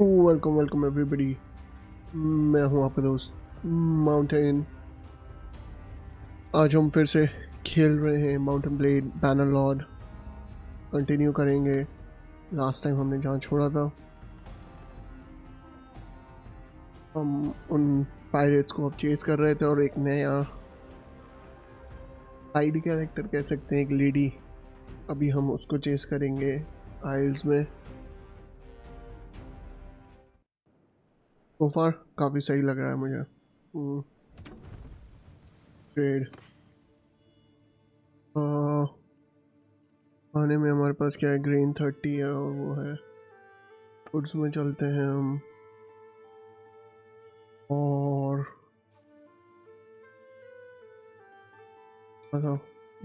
Welcome welcome everybody. मैं हूं आपका दोस्त माउंटेन। आज हम फिर से खेल रहे हैं माउंटेन ब्लेड बैनरलॉर्ड। कंटिन्यू करेंगे लास्ट टाइम हमने जहाँ छोड़ा था। हम उन पायरेट्स को अब चेस कर रहे थे और एक नया साइड कैरेक्टर कह सकते हैं, एक लेडी। अभी हम उसको चेस करेंगे आइल्स में। सो फार काफ़ी सही लग रहा है मुझे। ट्रेड खाने में हमारे पास क्या है, ग्रेन 30 है और वो है फूड्स में चलते हैं हम। और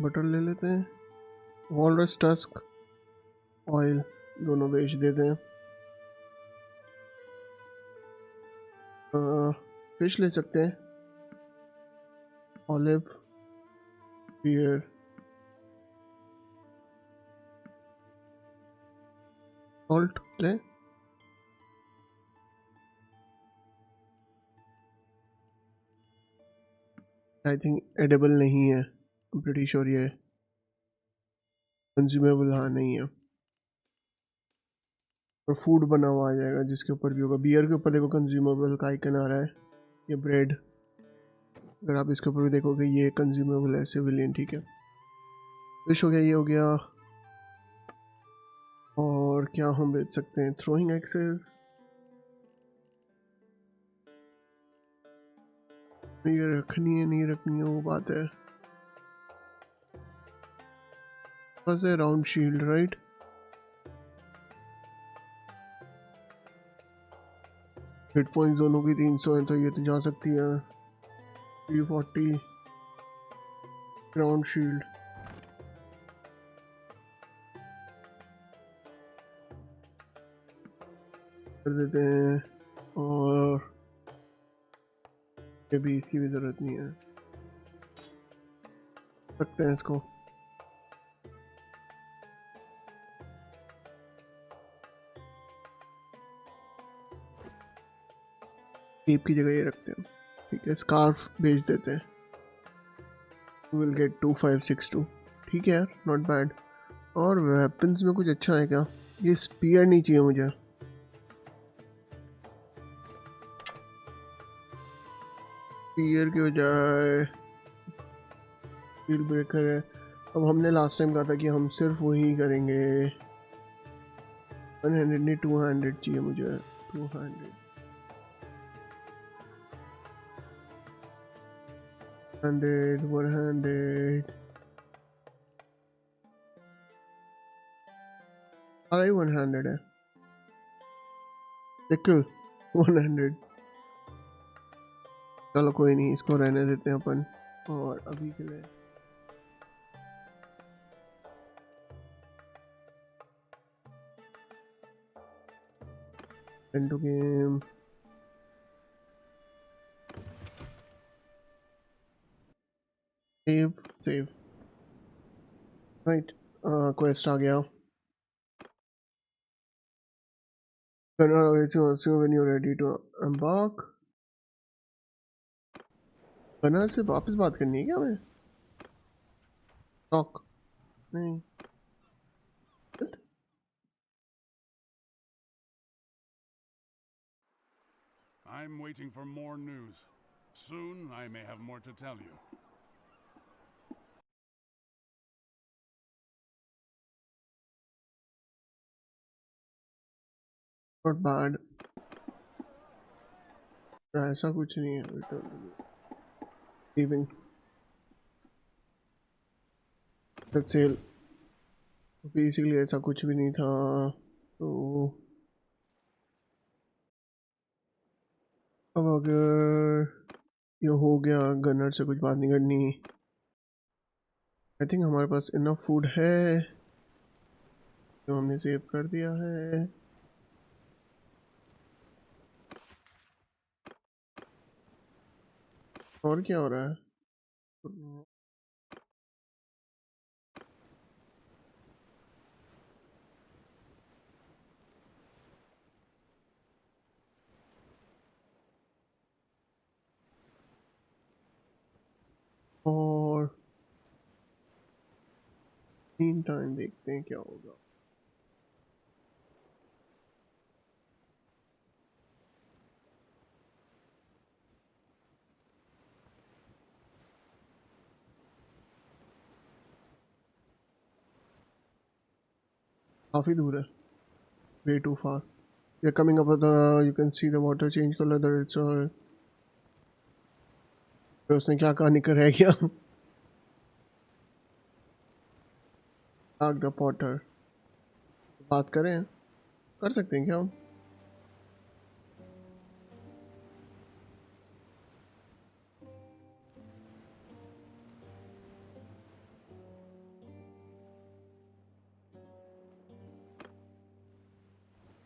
बटर ले लेते हैं। वॉलरस टस्क, ऑयल दोनों बेच देते हैं। फिश ले सकते हैं, ऑलिव, बियर, सॉल्ट ले। आई थिंक एडेबल नहीं है, प्रीटी श्योर ये कंज्यूमेबल हाँ नहीं है। और फूड बना हुआ आ जाएगा जिसके ऊपर भी होगा। बियर के ऊपर देखो कंज्यूमेबल का आइकन आ रहा है। ये ब्रेड, अगर आप इसके ऊपर भी देखोगे ये कंज्यूमेबल है, सिविलियन, ठीक है। फिश हो गया, ये हो गया। और क्या हम बेच सकते हैं, थ्रोइंग एक्सेस, ये रखनी है नहीं रखनी है वो बात है। बस है round shield, right. Hit point दोनों की 300 है तो ये तो जा सकती है। 340 ग्राउंड शील्ड कर देते हैं। और ये भी, इसकी भी ज़रूरत नहीं है, रखते हैं इसको। टेप की जगह ये रखते हैं, ठीक है। स्कार्फ बेच देते हैं, विल गेट 2562, ठीक है यार, नॉट बैड। और वेपन्स में कुछ अच्छा है क्या? ये स्पीयर नहीं चाहिए मुझे, स्पीयर की बजाय स्पीड ब्रेकर है। अब हमने लास्ट टाइम कहा था कि हम सिर्फ वही करेंगे। 100 नहीं 200 चाहिए मुझे, 200 100 अरे 100 है, देखो 100। चलो कोई नहीं, इसको रहने देते हैं अपन। और अभी के लिए end game. Save save, right. Quest आ गया। Gunner awaits you also when you're ready to embark। Gunner से वापस बात करनी है क्या हमें? टॉक नहीं। I'm waiting for more news. Soon I may have more to tell you. Not bad, ऐसा कुछ नहीं है। लीविंग सेल, बेसिकली ऐसा कुछ भी नहीं था। तो अब अगर ये हो गया, गनर से कुछ बात नहीं करनी। आई थिंक हमारे पास इनफ फूड है जो हमने सेव कर दिया है। और क्या हो रहा है? और मीन टाइम देखते हैं क्या होगा। काफी दूर है, way too far. You're coming up with the, you can see the water change color that it's तो उसने क्या कहानी कर रह गया। द पॉटर बात करें, कर सकते हैं क्या हम?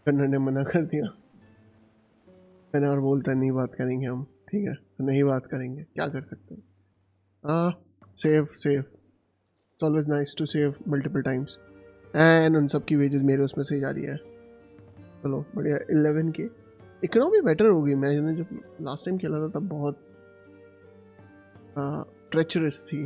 कन्नड़ ने मना कर दिया। मैंने और बोलता नहीं बात करेंगे हम, ठीक है तो नहीं बात करेंगे, क्या कर सकते हैं। Save save, it's always nice to save multiple times. And उन सब की वेजेस मेरे उसमें से ही जा रही है। चलो बढ़िया। 11 की इकोनॉमी बेटर होगी। मैंने जब लास्ट टाइम खेला था तब बहुत ट्रेचरस थी।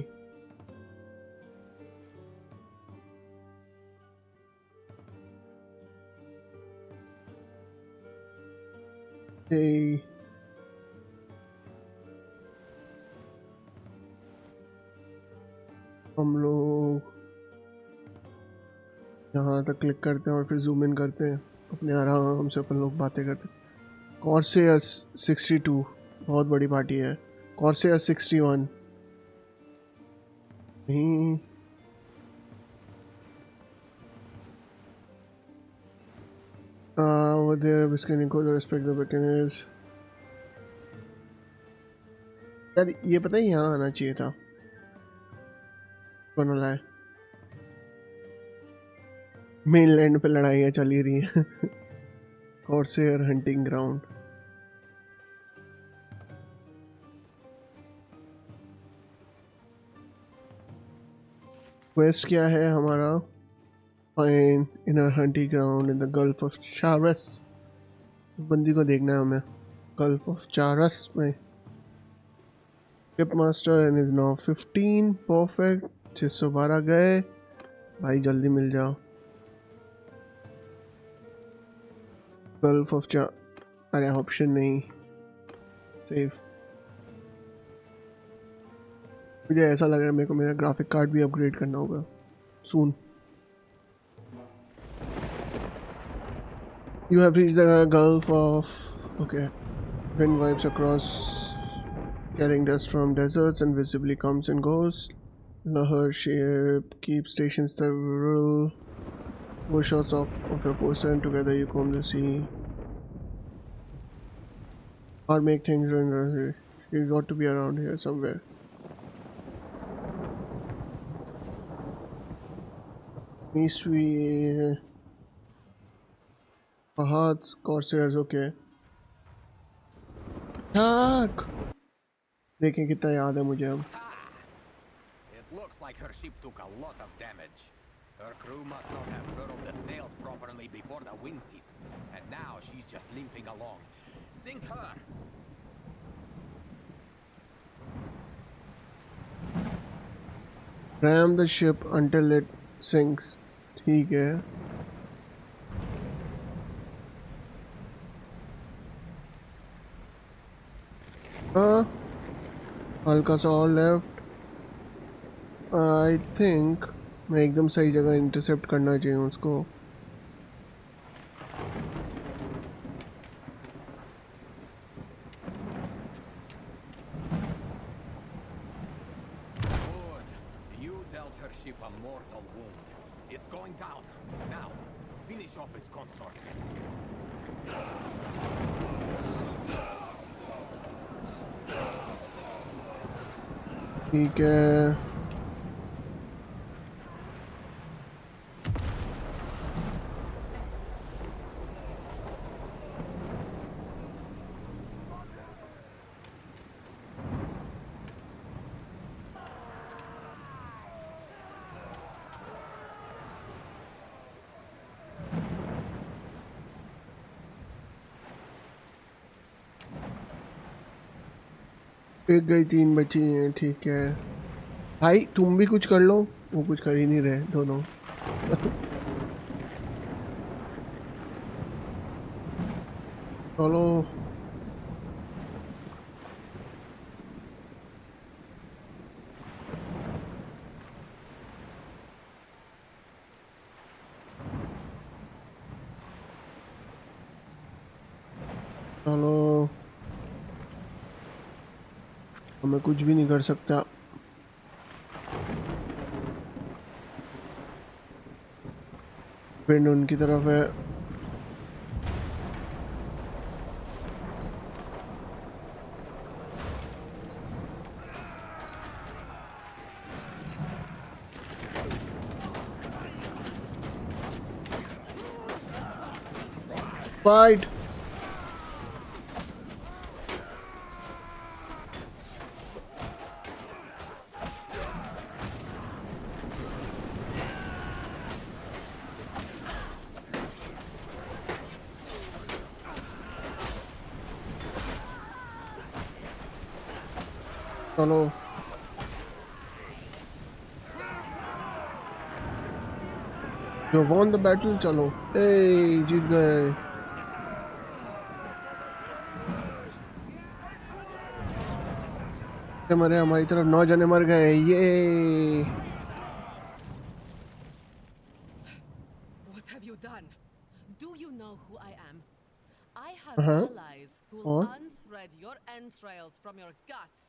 हम लोग यहाँ तक क्लिक करते हैं और फिर जूम इन करते हैं, अपने आराम से अपन लोग बातें करते हैं। कॉर्सेयर 62 बहुत बड़ी पार्टी है। कॉर्सेयर 61 नहीं, over there Biscayne को respect the buccaneers। यार ये पता है यहाँ आना चाहिए था, कौन वाला है? मेनलैंड पे लड़ाइयाँ चल ही रही हैं। Corsair hunting ground. क्वेस्ट क्या है हमारा? Find inner hunting ground in the gulf of Charas. बंदी को देखना है हमें गल्फ ऑफ चारस में। Ship master and is now 15 perfect. 612 गए भाई, जल्दी मिल जाओ। गल्फ ऑफ चा, अरे ऑप्शन नहीं, सेव। मुझे ऐसा लग रहा है मेरे को मेरा ग्राफिक कार्ड भी अपग्रेड करना होगा सून। You have reached the Gulf of, okay, wind wipes across, carrying dust from deserts and visibly comes and goes. Lahar ship keeps stations several shots of your post, and together you comb the sea or make things run. She's got to be around here somewhere. Miswi Fahad Corsairs, okay. ठाक देखें कितना याद है मुझे अब। It looks like her ship took a lot of damage. Her crew must not have furled the sails properly before the winds hit, and now she's just limping along. Sink her! Ram the ship until it sinks. ठीक है। हाँ हल्का सा और left. I think मैं एकदम सही जगह इंटरसेप्ट करना चाहिए उसको। Good. You dealt her ship a mortal wound. It's going down. Now, finish off its consorts. ठीक है। एक गई 3 बची हैं, ठीक है। भाई तुम भी कुछ कर लो, वो कुछ कर ही नहीं रहे दोनों। चलो चलो, हमें कुछ भी नहीं कर सकता। विंड उनकी तरफ है। फाइट। चलो जो वॉन द बैटल, चलो ए जीत गए। मरे, हमारी तरफ 9 जने मर गए, ये। What have you done? Do you know who I am? I have हाँ allies who will और unthread your entrails from your guts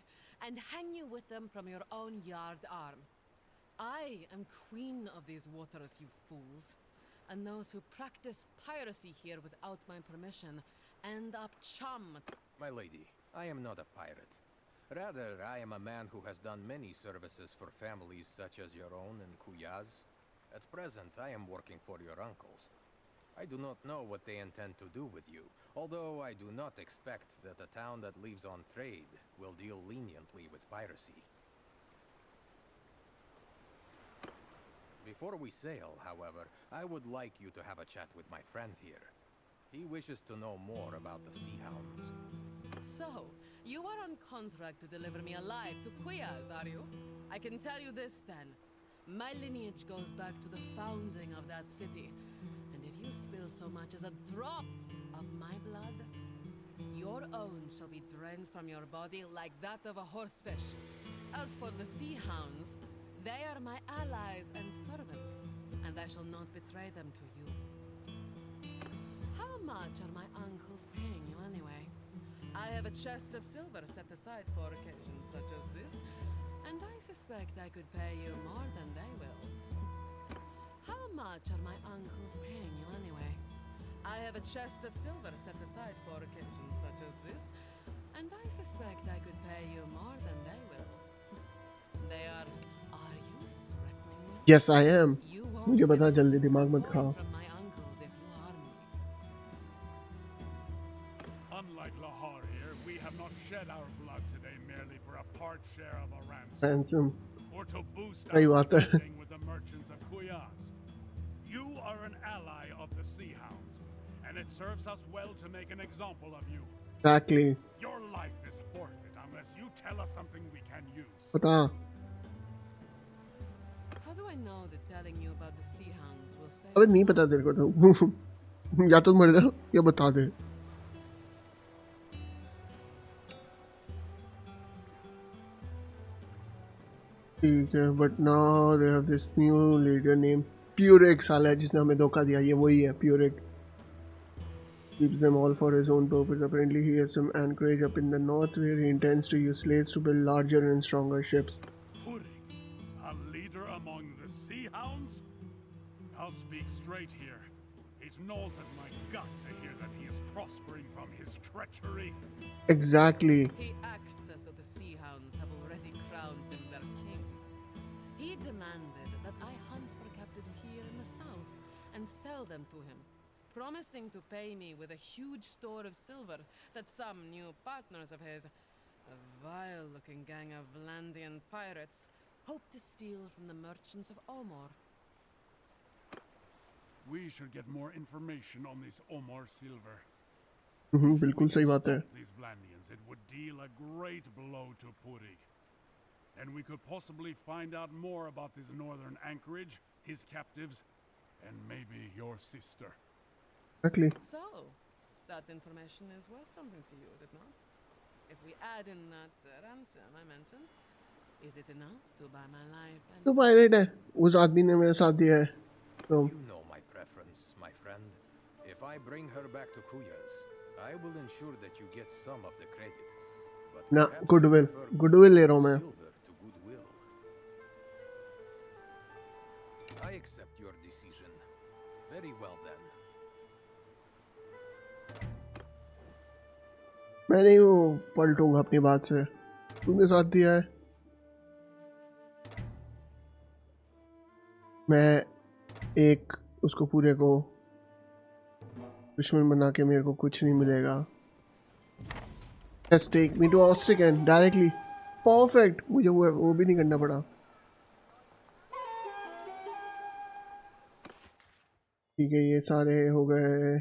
and hang you with them from your own yard arm. I am queen of these waters, you fools. And those who practice piracy here without my permission end up chummed. My lady, I am not a pirate. Rather, I am a man who has done many services for families such as your own and Kuyaz. At present, I am working for your uncles. I do not know what they intend to do with you, although I do not expect that a town that lives on trade will deal leniently with piracy. Before we sail, however, I would like you to have a chat with my friend here. He wishes to know more about the Sea Hounds. So, you are on contract to deliver me alive to Kuyaz, are you? I can tell you this then. My lineage goes back to the founding of that city. And if you spill so much as a drop of my blood, your own shall be drained from your body like that of a horsefish. As for the Sea Hounds, they are my allies and servants, and I shall not betray them to you. How much are my uncles paying you anyway? I have a chest of silver set aside for occasions such as this, and I suspect I could pay you more than they will. How much are my uncles paying you anyway? I have a chest of silver set aside for occasions such as this, and I suspect I could pay you more than they will. They are you threatening me? Yes I am. You won't मुझे get पता, a जल्दी single दिमाग मत coin खाओ। from my uncles if you harm me. Unlike Lahore here, we have not shed our blood today merely for a part share of a ransom, ransom, or to boost सही our बात है। standing with the merchants of Kuyaz. You are an ally of the Sea Hounds, and it serves us well to make an example of you. Exactly, Your life is forfeit unless you tell us something we can use. पता। How do I know that telling you about the Sea Hounds will save अबे नहीं your पता life? तेरे को तो या तो मर जा या बता दे। ठीक है, but now they have this new leader name Puric. साला है जिसने हमें धोखा दिया, ये वही है प्यूरिक। Keeps them all for his own purpose. Apparently he has some anchorage up in the north where he intends to use slaves to build larger and stronger ships. Purig, a leader among the Sea Hounds? I'll speak straight here. It gnaws at my gut to hear that he is prospering from his treachery. Exactly. He acts as though the Sea Hounds have already crowned him their king. He demanded that I hunt for captives here in the south and sell them to him, promising to pay me with a huge store of silver that some new partners of his, a vile-looking gang of Vlandian pirates, hope to steal from the merchants of Omor. We should get more information on this Omar silver. If बिल्कुल we सही can बात है। stop these Vlandians, it would deal a great blow to Purig. and we could possibly find out more about this northern anchorage, his captives, and maybe your sister. Exactly. So, that information is worth something to you, is it not? If we add in that ransom I mentioned, is it enough to buy my life and... तो pirate है, उस आदमी ने मेरे साथ दिया है तो You know my preference, my friend. If I bring her back to Kuyas, I will ensure that you get some of the credit. But ना perhaps you goodwill prefer goodwill ले रहा हूँ मैं. silver to goodwill. I accept your decision. Very well then. मैं नहीं वो पलटूंगा अपनी बात से. तूने साथ दिया है, मैं एक उसको पूरे को दुश्मन बना के मेरे को कुछ नहीं मिलेगा. Just take me to Austrican directly. Perfect. मुझे वो भी नहीं करना पड़ा. ठीक है, ये सारे हो गए.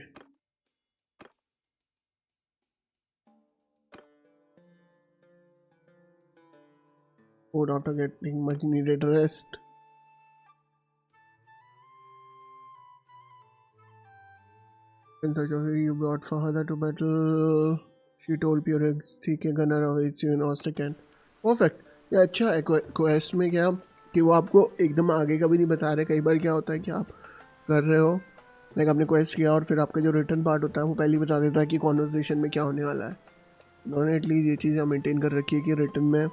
Food after getting much needed rest. In search of you brought father to battle. She told Purex, ठीक है, gunner awaits you in Austrican. Perfect. ये अच्छा है क्वेस्ट में क्या कि वो आपको एकदम आगे का भी नहीं बता रहे. कई बार क्या होता है कि आप कर रहे हो लाइक आपने क्वेस्ट किया और फिर आपका जो रिटर्न पार्ट होता है वो पहले ही बता देता है कि कॉन्वर्सेशन में क्या होने वाला है. उन्होंने एटलीस्ट ये चीज़ें मेंटेन कर रखी है कि रिटर्न में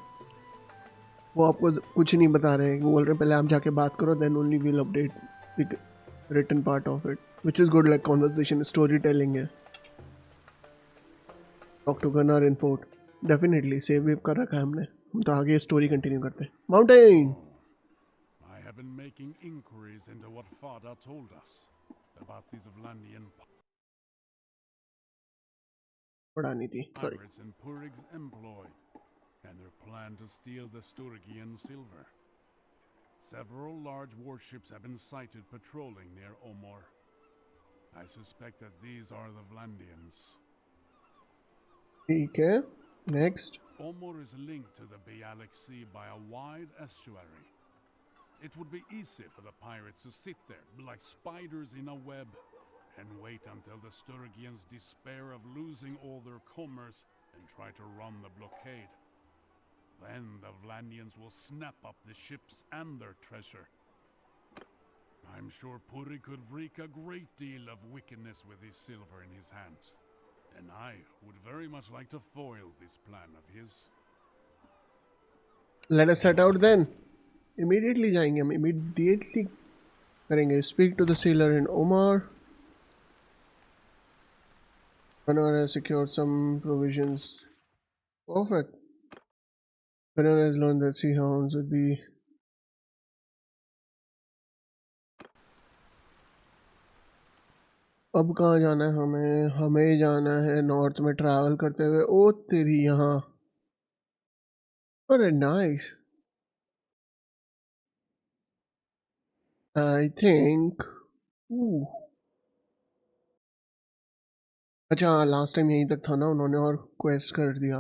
वो आपको कुछ नहीं बता रहे हैं. वो बोल रहे हैं पहले आप जाके बात करो, then only will update return part of it, which is good. Like conversation story telling है. Talk to Gunner in fort. Definitely save wave कर रखा है हमने. हम तो आगे स्टोरी कंटिन्यू करते हैं. Mountain. I have been making inquiries into what Father told us about these Vlandian पढ़ानी थी, sorry. pirates in Purig's employ, and their plan to steal the Sturgian silver. Several large warships have been sighted patrolling near Omor. I suspect that these are the Vlandians. ठीक है, next. Omor is linked to the Bialik Sea by a wide estuary. It would be easy for the pirates to sit there like spiders in a web and wait until the Sturgians despair of losing all their commerce and try to run the blockade. Then the Vlandians will snap up the ships and their treasure. I'm sure Puri could wreak a great deal of wickedness with his silver in his hands, and I would very much like to foil this plan of his. Let us set out then. Immediately जाएंगे हम. Immediately करेंगे. Speak to the sailor in Omar. Gunner has secured some provisions. Perfect. Gunner has learned that sea hounds would be अब कहाँ जाना है हमें? हमें जाना है नॉर्थ में ट्रैवल करते हुए. ओ तेरी यहाँ. अरे नाइस. आई थिंक अच्छा लास्ट टाइम यहीं तक था ना, उन्होंने और क्वेस्ट कर दिया.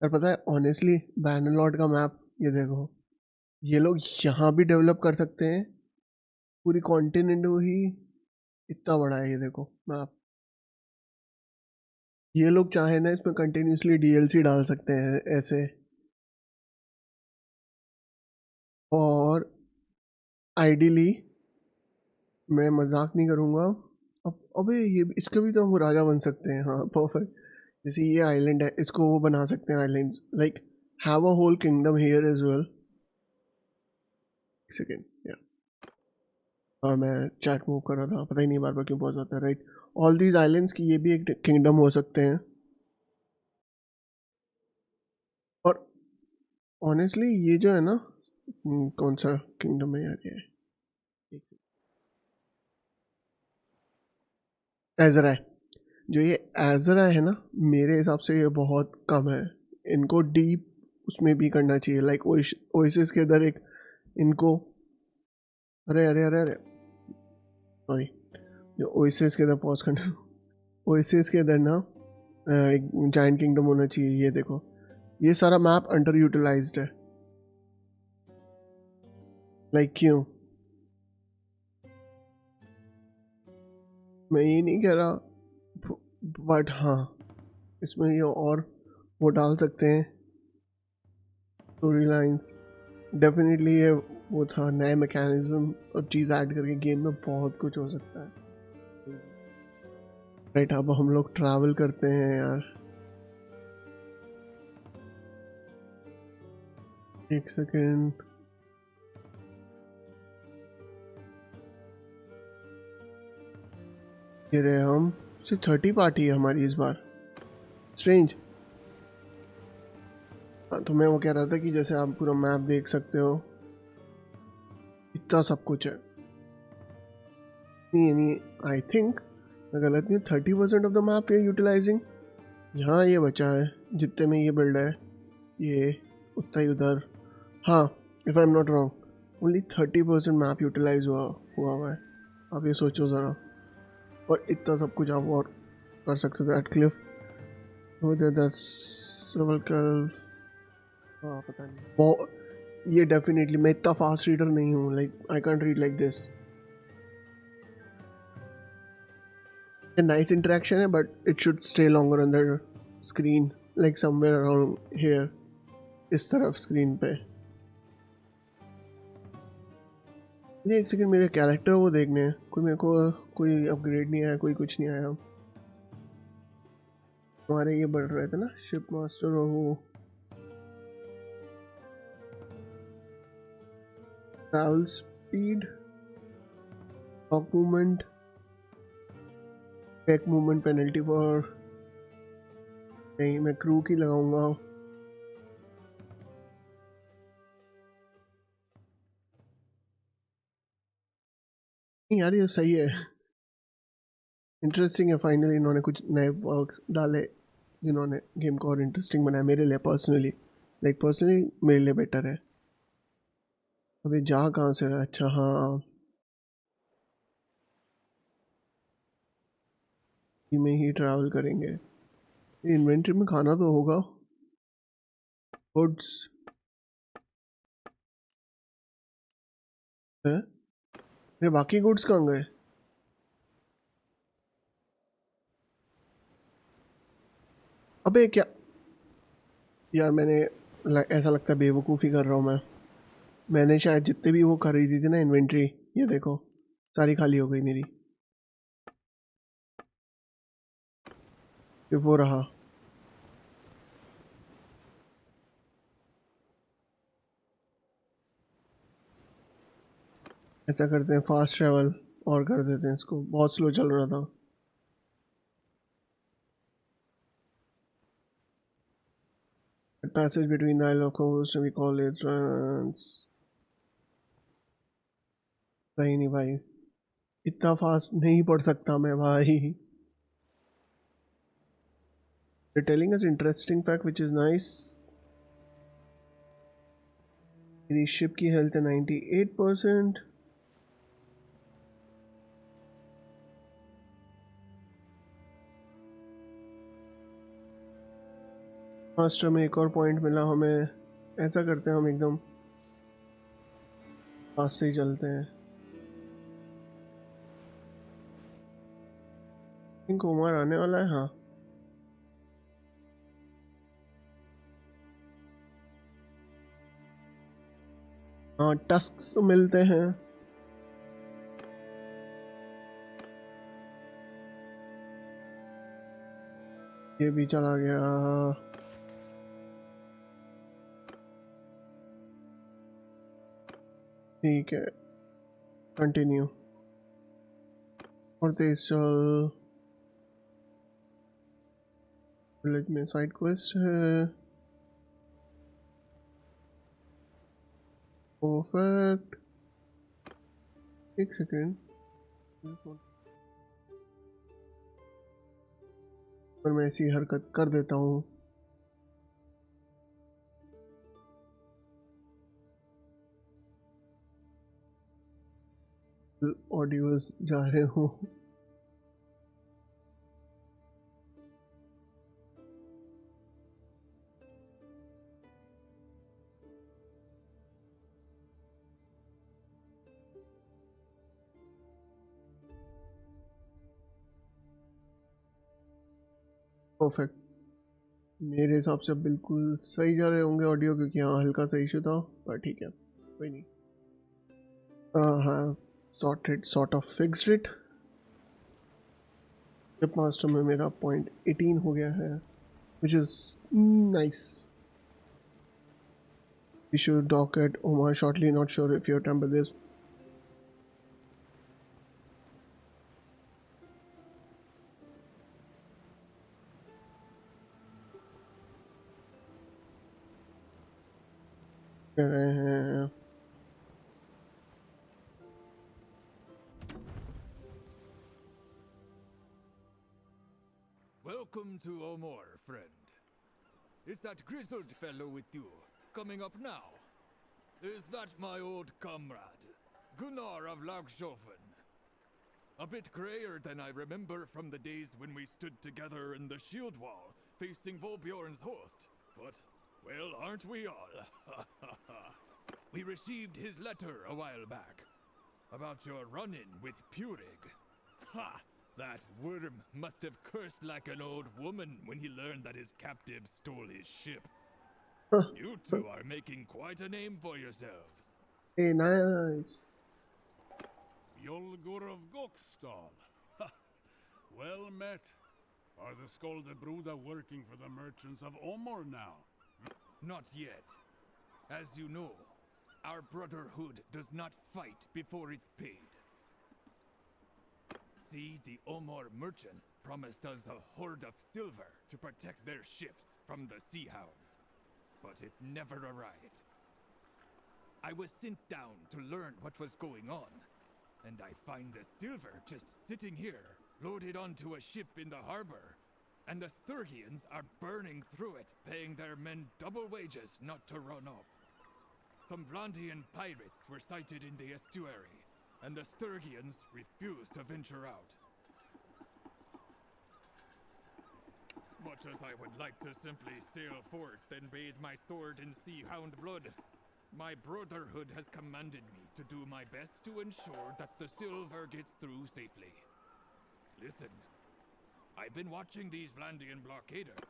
यार पता है ऑनेस्टली बैनरलॉर्ड का मैप ये देखो, ये लोग यहाँ भी डेवलप कर सकते हैं. पूरी कॉन्टिनेंट ही इतना बड़ा है. ये देखो मैप. ये लोग चाहे ना इसमें कंटिन्यूसली डीएलसी डाल सकते हैं ऐसे. और आइडियली मैं मजाक नहीं करूँगा. अब अबे ये इसका भी तो हम राजा बन सकते हैं. हाँ परफेक्ट. जैसे ये आइलैंड है, इसको वो बना सकते हैं islands. Like have a whole kingdom here as well. Second या हाँ मैं चैट मूव कर रहा था, पता ही नहीं बार बार क्यों पहुँच जाता है. राइट, ऑल दीज आइलैंड्स की ये भी एक किंगडम हो सकते हैं. और ऑनेस्टली ये जो है ना, कौन सा किंगडम है यार ये? एजरा है. जो ये एजरा है ना, मेरे हिसाब से ये बहुत कम है. इनको डीप उसमें भी करना चाहिए. लाइक ओएसिस के इधर एक इनको अरे अरे अरे अरे सॉरी, जो ओएसिस के इधर पॉज करना. ओएसिस के इधर ना एक जायंट किंगडम होना चाहिए. ये देखो, ये सारा मैप अंडर यूटिलाइज्ड है. लाइक क्यों? मैं ये नहीं कह रहा, बट हाँ इसमें ये और वो डाल सकते हैं स्टोरी लाइन्स। डेफिनेटली ये वो था नए मैकेनिज्म और चीज़ ऐड करके गेम में बहुत कुछ हो सकता है। राइट, अब हम लोग ट्रैवल करते हैं यार। एक सेकेंड, ये रहे हम। सिर्फ 30 पार्टी है हमारी इस बार, स्ट्रेंज। तो मैं वो कह रहा था कि जैसे आप पूरा मैप देख सकते हो, इतना सब कुछ है। नहीं, आई थिंक मैं गलत नहीं, 30% ऑफ द मैप ये यूटिलाइजिंग। यहाँ ये बचा है जितने में ये बिल्ड है, ये उतना ही उधर। हाँ, if I am not wrong only 30% map utilise हुआ है। आप ये सोचो ज़रा, और इतना सब कुछ आप और कर सकते थे एट क्लिफ। हाँ पता नहीं वो, ये डेफिनेटली मैं इतना फास्ट रीडर नहीं हूँ, like I can't read like this. Nice interaction है but it should stay longer on the screen, like somewhere around here, इस तरफ स्क्रीन पे। मुझे एक सेकंड मेरे कैरेक्टर वो देखने हैं, कोई मेरे को कोई अपग्रेड नहीं आया, कोई कुछ नहीं आया। हमारे ये बढ़ रहे थे ना शिप मास्टर, और वो travel speed, talk movement, back movement penalty for, नहीं मैं क्रू की लगाऊंगा। नहीं यार ये सही है, इंटरेस्टिंग है। फाइनली इन्होंने कुछ नए वर्क्स डाले जिन्होंने गेम को और इंटरेस्टिंग बनाया मेरे लिए पर्सनली। लाइक पर्सनली मेरे लिए बेटर है। अभी जा कहाँ से रहा? अच्छा हाँ, में ही ट्रैवल करेंगे। इन्वेंटरी में खाना तो होगा, गुड्स है। ये बाकी गुड्स कहाँ गए? अबे क्या यार, मैंने ऐसा लगता है बेवकूफ़ी कर रहा हूँ मैं। मैंने शायद जितने भी वो खरीदी थी ना इन्वेंट्री, ये देखो सारी खाली हो गई मेरी। ये वो रहा। ऐसा करते हैं फास्ट ट्रैवल और कर देते हैं इसको, बहुत स्लो चल रहा था। Passage between the isle of coast we call it trans. सही नहीं भाई, इतना फास्ट नहीं पढ़ सकता मैं भाई। They're telling us interesting fact which is nice. मेरी शिप की हेल्थ है 98%। मास्टर में एक और पॉइंट मिला हमें। ऐसा करते हैं हम एकदम पास से ही चलते हैं। इनको उमर आने वाला है। हाँ हाँ, टस्क्स मिलते हैं। ये भी चला गया। ठीक है, कंटिन्यू और तेज चल। विलेज में साइड क्वेस्ट है। परफेक्ट। एक सेकेंड, पर मैं ऐसी हरकत कर देता हूँ। ऑडियोज जा रहे हो। परफेक्ट। मेरे हिसाब से बिल्कुल सही जा रहे होंगे ऑडियो, क्योंकि हाँ हल्का सा इशू था, पर ठीक है कोई नहीं। हाँ sort of fixed it. Ship master में मेरा पॉइंट 18 हो गया है, which is nice. We should dock at Oman shortly. Not sure if you remember this. Welcome to Omar, friend. Is that grizzled fellow with you coming up now? Is that my old comrade, Gunnar of Lagshofen? A bit grayer than I remember from the days when we stood together in the shield wall, facing Volbjorn's host. But, well, aren't we all? We received his letter a while back, about your run-in with Purig. Ha! That worm must have cursed like an old woman when he learned that his captive stole his ship. You two are making quite a name for yourselves. Hey, nice. Bjolgur of Gokstal. Well met. Are the Skoldebruda working for the merchants of Omor now? Not yet. As you know, our brotherhood does not fight before it's paid. See, the Omor merchants promised us a hoard of silver to protect their ships from the sea hounds, but it never arrived. I was sent down to learn what was going on, and I find the silver just sitting here, loaded onto a ship in the harbor, and the Sturgians are burning through it, paying their men double wages not to run off. Some Vlandian pirates were sighted in the estuary, and the Sturgians refused to venture out. Much as I would like to simply sail forth and bathe my sword in sea hound blood, my brotherhood has commanded me to do my best to ensure that the silver gets through safely. Listen, I've been watching these Vlandian blockaders.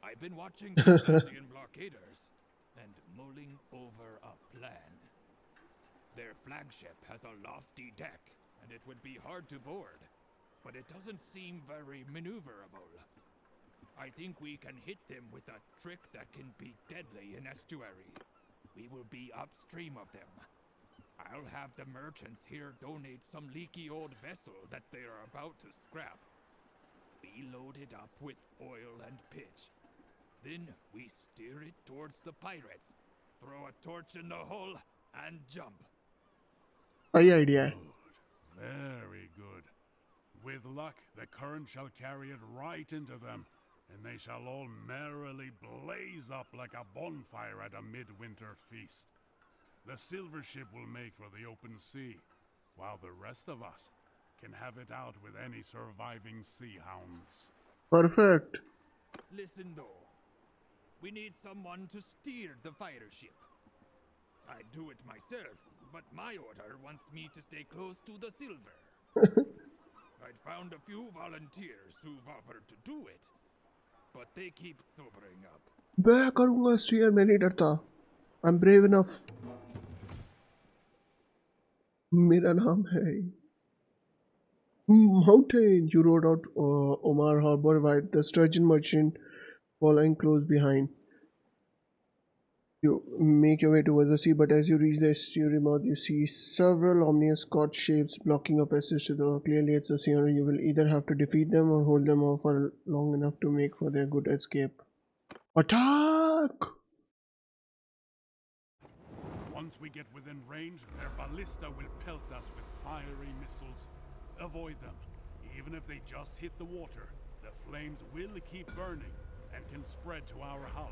I've been watching these Vlandian blockaders and mulling over a plan. Their flagship has a lofty deck, and it would be hard to board, but it doesn't seem very maneuverable. I think we can hit them with a trick that can be deadly in estuary. We will be upstream of them. I'll have the merchants here donate some leaky old vessel that they are about to scrap. We load it up with oil and pitch. Then we steer it towards the pirates, throw a torch in the hull, and jump. सही idea है। Good. Very good. With luck, the current shall carry it right into them, and they shall all merrily blaze up like a bonfire at a midwinter feast. The silver ship will make for the open sea, while the rest of us can have it out with any surviving sea hounds. Perfect. Listen though, we need someone to steer the fire ship. I'd do it myself, but my order wants me to stay close to the silver. I'd found a few volunteers who've offered to do it, but they keep sobering up. मैं करूँगा steer, मैं नहीं डरता. I'm brave enough. मेरा नाम है Mountain. You rode out Omar Harbor with the sturgeon merchant following close behind. You make your way towards the sea, but as you reach the estuary mouth, you see several ominous Scotch shapes blocking your passage to the door. Clearly, it's the sea. You will either have to defeat them or hold them off for long enough to make for their good escape. Attack! Once we get within range, their ballista will pelt us with fiery missiles. Avoid them. Even if they just hit the water, the flames will keep burning and can spread to our hull.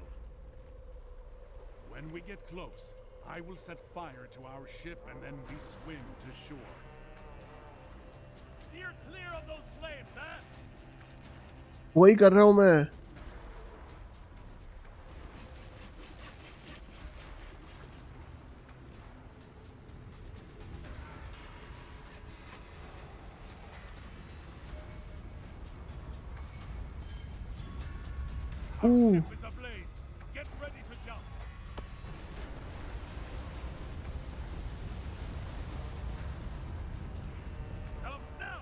When we get close, I will set fire to our ship and then we swim to shore. Steer clear of those flames, huh? वही कर रहा हूँ मैं. Our Ooh. ship is ablaze. Get ready to jump. Jump now!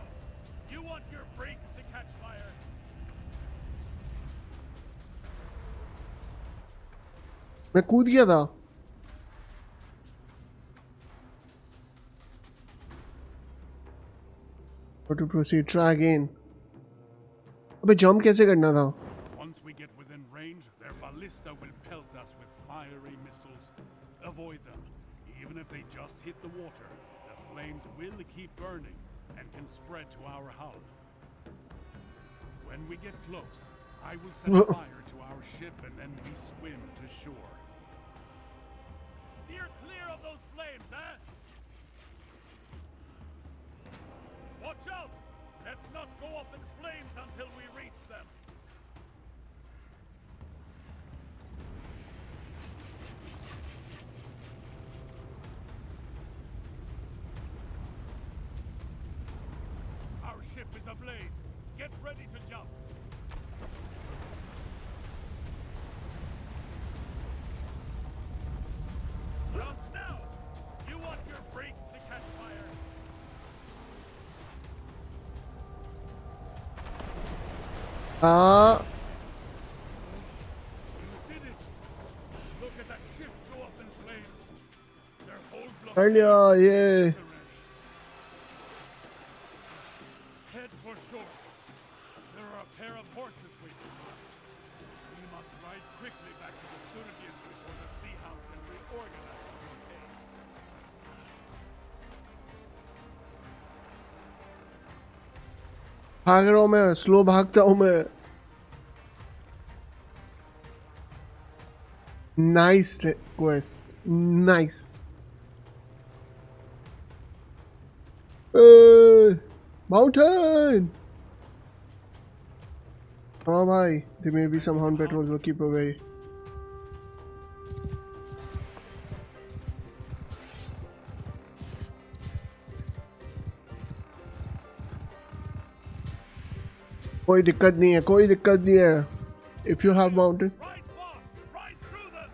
You want your brakes to catch fire? मैं कूद गया था. How to proceed? Try again. अबे jump कैसे करना था? Once we get within range, their ballista will pelt us with fiery missiles. Avoid them. Even if they just hit the water, the flames will keep burning and can spread to our hull. When we get close, I will set fire to our ship and then we swim to shore. Steer clear of those flames, eh? Watch out! Let's not go up in flames until we reach them. Our ship is ablaze. Get ready to jump. Jump now! You want your brakes to catch fire? Ah. You did it! Look at that ship go up in flames. Their whole block. Earlier, yeah. Head for shore. There are a pair of horses waiting for us. We must ride quickly back to the Sturgians before the Sea Hounds can reorganize the blockade. भाग रहा हूँ मैं. Slow भागता हूँ मैं. Nice quest. Nice. Mountain. Oh भाई, there may be some hound patrols. We'll keep away. कोई दिक्कत नहीं है, कोई दिक्कत नहीं है. If you have mountain. Ride fast! Ride through them!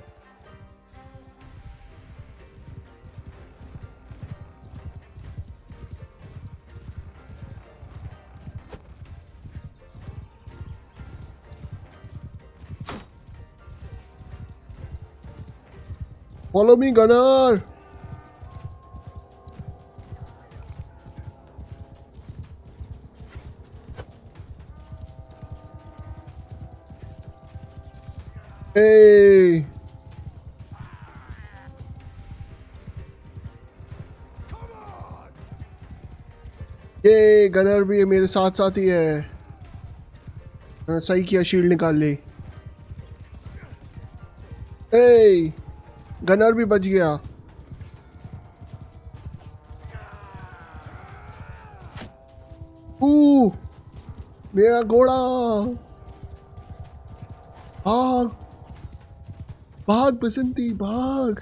Follow me, gunner. Hey. ये गनर भी मेरे साथ साथ ही है. मैंने सही किया, शील्ड निकाल ली. ए गनर भी बच गया. मेरा घोड़ा. भाग भाग बसंती भाग.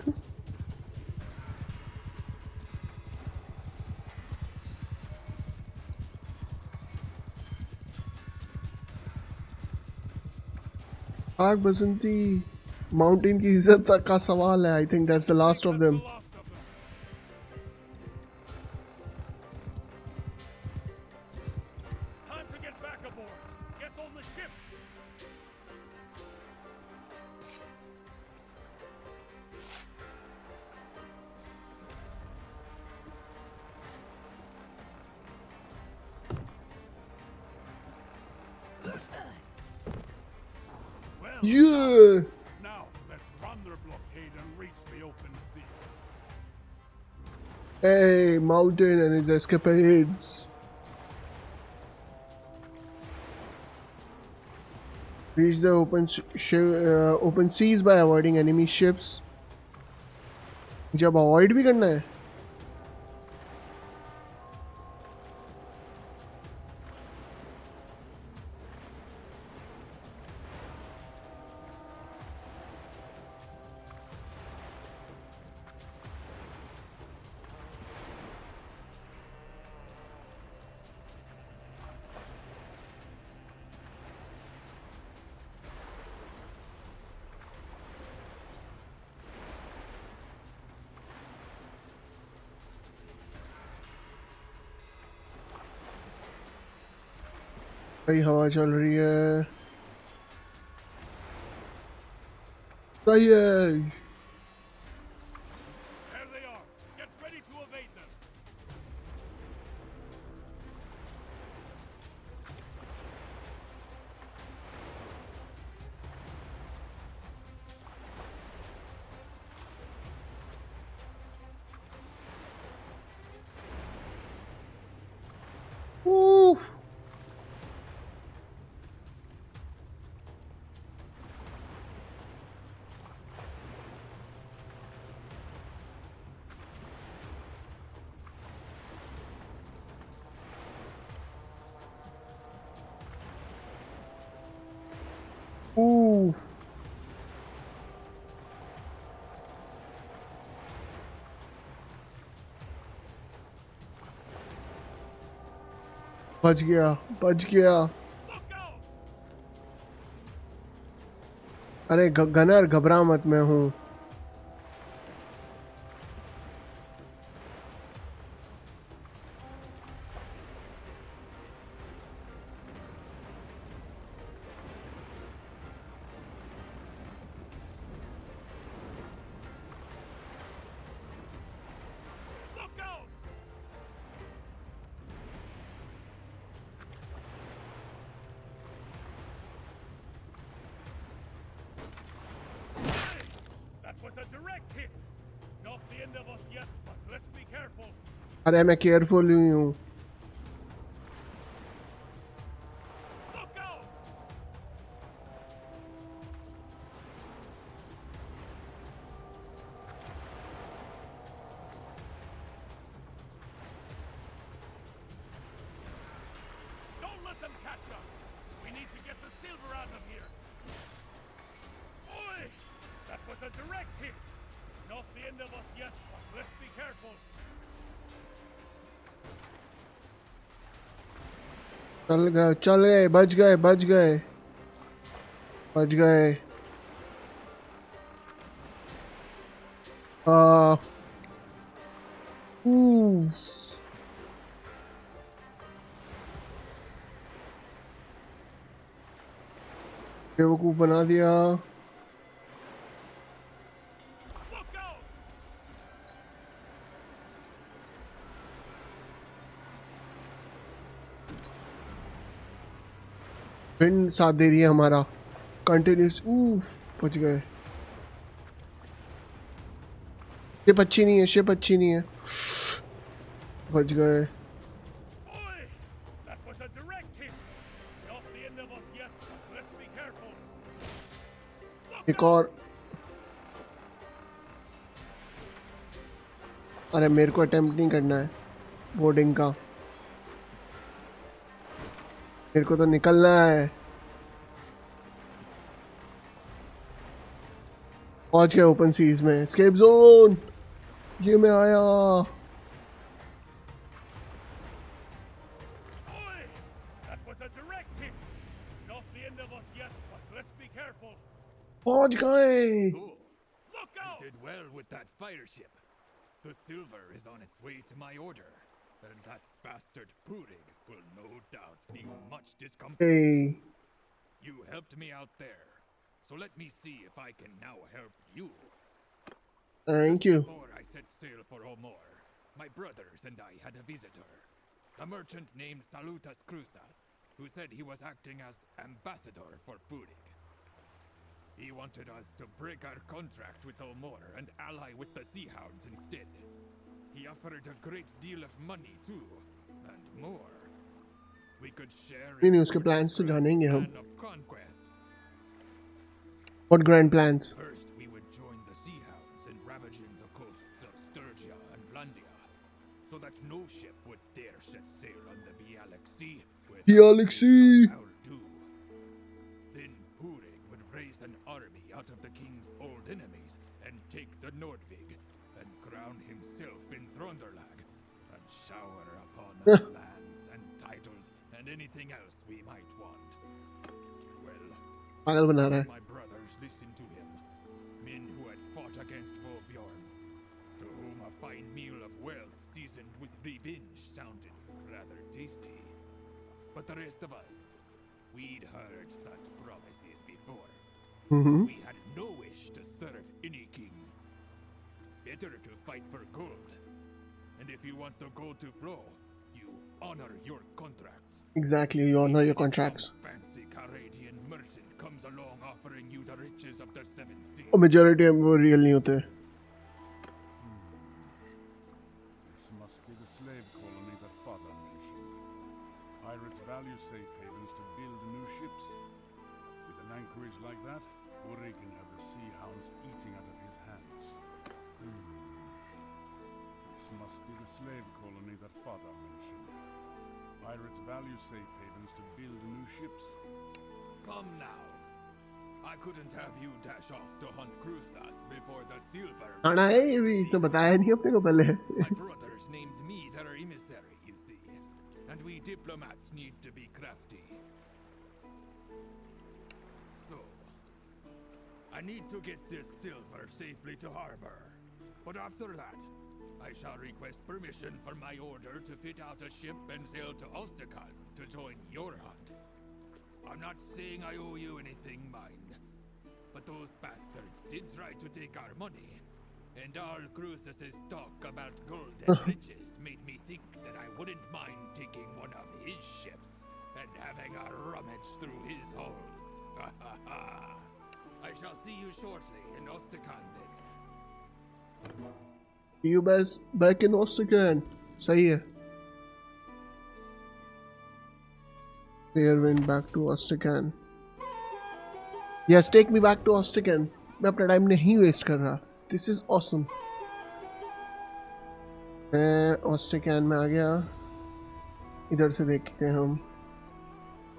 भाग बसंती. माउंटेन की इज्जत तक का सवाल है. I think that's the last of them. Time to get back aboard. Get on the ship. Well, Yeah. now let's run their blockade and reach the open sea. Hey, Mountain and his escapades. Reach the open seas by avoiding enemy ships. जब avoid भी करना है. भाई हवा चल रही है, सही है। There they are. Get ready to evade them. Ooh. Ooh. बच गया, बच गया। Look out! अरे गनर घबरा मत, मैं हूँ। Look out! Hey! That was a direct hit. Not the end of us yet, but let's be careful. अरे मैं केयरफुल ही हूँ। Look out! Don't let them catch us. We need to get the silver out of here. Oi! That was a direct hit. Not the end of us yet, but let's be careful. चल गए, बच गए, बच गए, बच गए। आ, ऊ, बेवकूफ बना दिया। Look out! विंड साथ दे रही है हमारा, कंटिन्यूस। बच गए। शिप अच्छी नहीं है, शिप अच्छी नहीं है, बच गए। Oi! That was a direct hit. Not the end of us yet, but let's be careful. Look एक out! और। अरे मेरे को अटेम्प्ट नहीं करना है बोर्डिंग का, मेरे को तो निकलना है। पहुंच गया ओपन सीज में, एस्केप जोन। ये मैं आया। Oi! That was a direct hit. Not the end of us yet, but let's be careful. पहुंच गए। Cool. Look You out! did well with that fire ship. The silver is on its way to my order, and that bastard Purig will no doubt be much discomfited. Hey, You helped me out there, so let me see if I can now help you. thank Just you. before I set sail for Omor, my brothers and I had a visitor, a merchant named Salutas Cruzas, who said he was acting as ambassador for Purig. He wanted us to break our contract with Omor and ally with the Sea Hounds instead. He offered a great deal of money too, and more. We could share नहीं in नहीं, उसके Purig's plans तो grand जानेंगे हम। plan of conquest. What grand plans? First, we would join the Sea Hounds in ravaging the coasts of Sturgia and Vlandia, so that no ship would dare set sail on the Bialik Sea without Bialik paying Sea. us our due. Then Purig would raise an army out of the king's old enemies and take the Nordvig and crown himself in Thronderlag and shower upon us lands and titles and anything else we might want. Well, पागल बना रहा some है। of my brothers listened to him, men who had fought against Volbjorn, to whom a fine meal of wealth seasoned with revenge sounded rather tasty. But the rest of us, We'd heard such promises before. Mm-hmm. We had no wish to serve any king. Better to fight for gold. And if you want the gold to flow, you honor your contracts. Exactly, you honor your Even if contracts. some fancy Canadian merchant comes along offering you the riches of the seven seas. और majority of वो real नहीं होते. This must be the slave colony that father mentioned. Pirates value safe havens to build new ships. With an anchorage like that, Uri can have the sea hounds eating out of his hands. This must be the slave colony that father mentioned. Pirates value safe havens to build new ships. Come now. I couldn't have you dash off to hunt Cruces before the silver. खाना है ये भी इसने बताया नहीं अपने को पहले. My brothers named me their emissary, you see. And we diplomats need to be crafty. So, I need to get this silver safely to harbor. But after that, I shall request permission for my order to fit out a ship and sail to Ostrakan to join your hunt. I'm not saying I owe you anything, mind. But those bastards did try to take our money. And all Cruces' talk about gold and riches made me think that I wouldn't mind taking one of his ships and having a rummage through his holds. I shall see you shortly in Ostrakan then. You guys back in Ostrakan. सही है. Player went back to Ostrakan. Yes, take me back to Ostrakan. मैं अपना time नहीं waste कर रहा. This is awesome. मैं Ostrakan में आ गया. इधर से देखते हैं हम.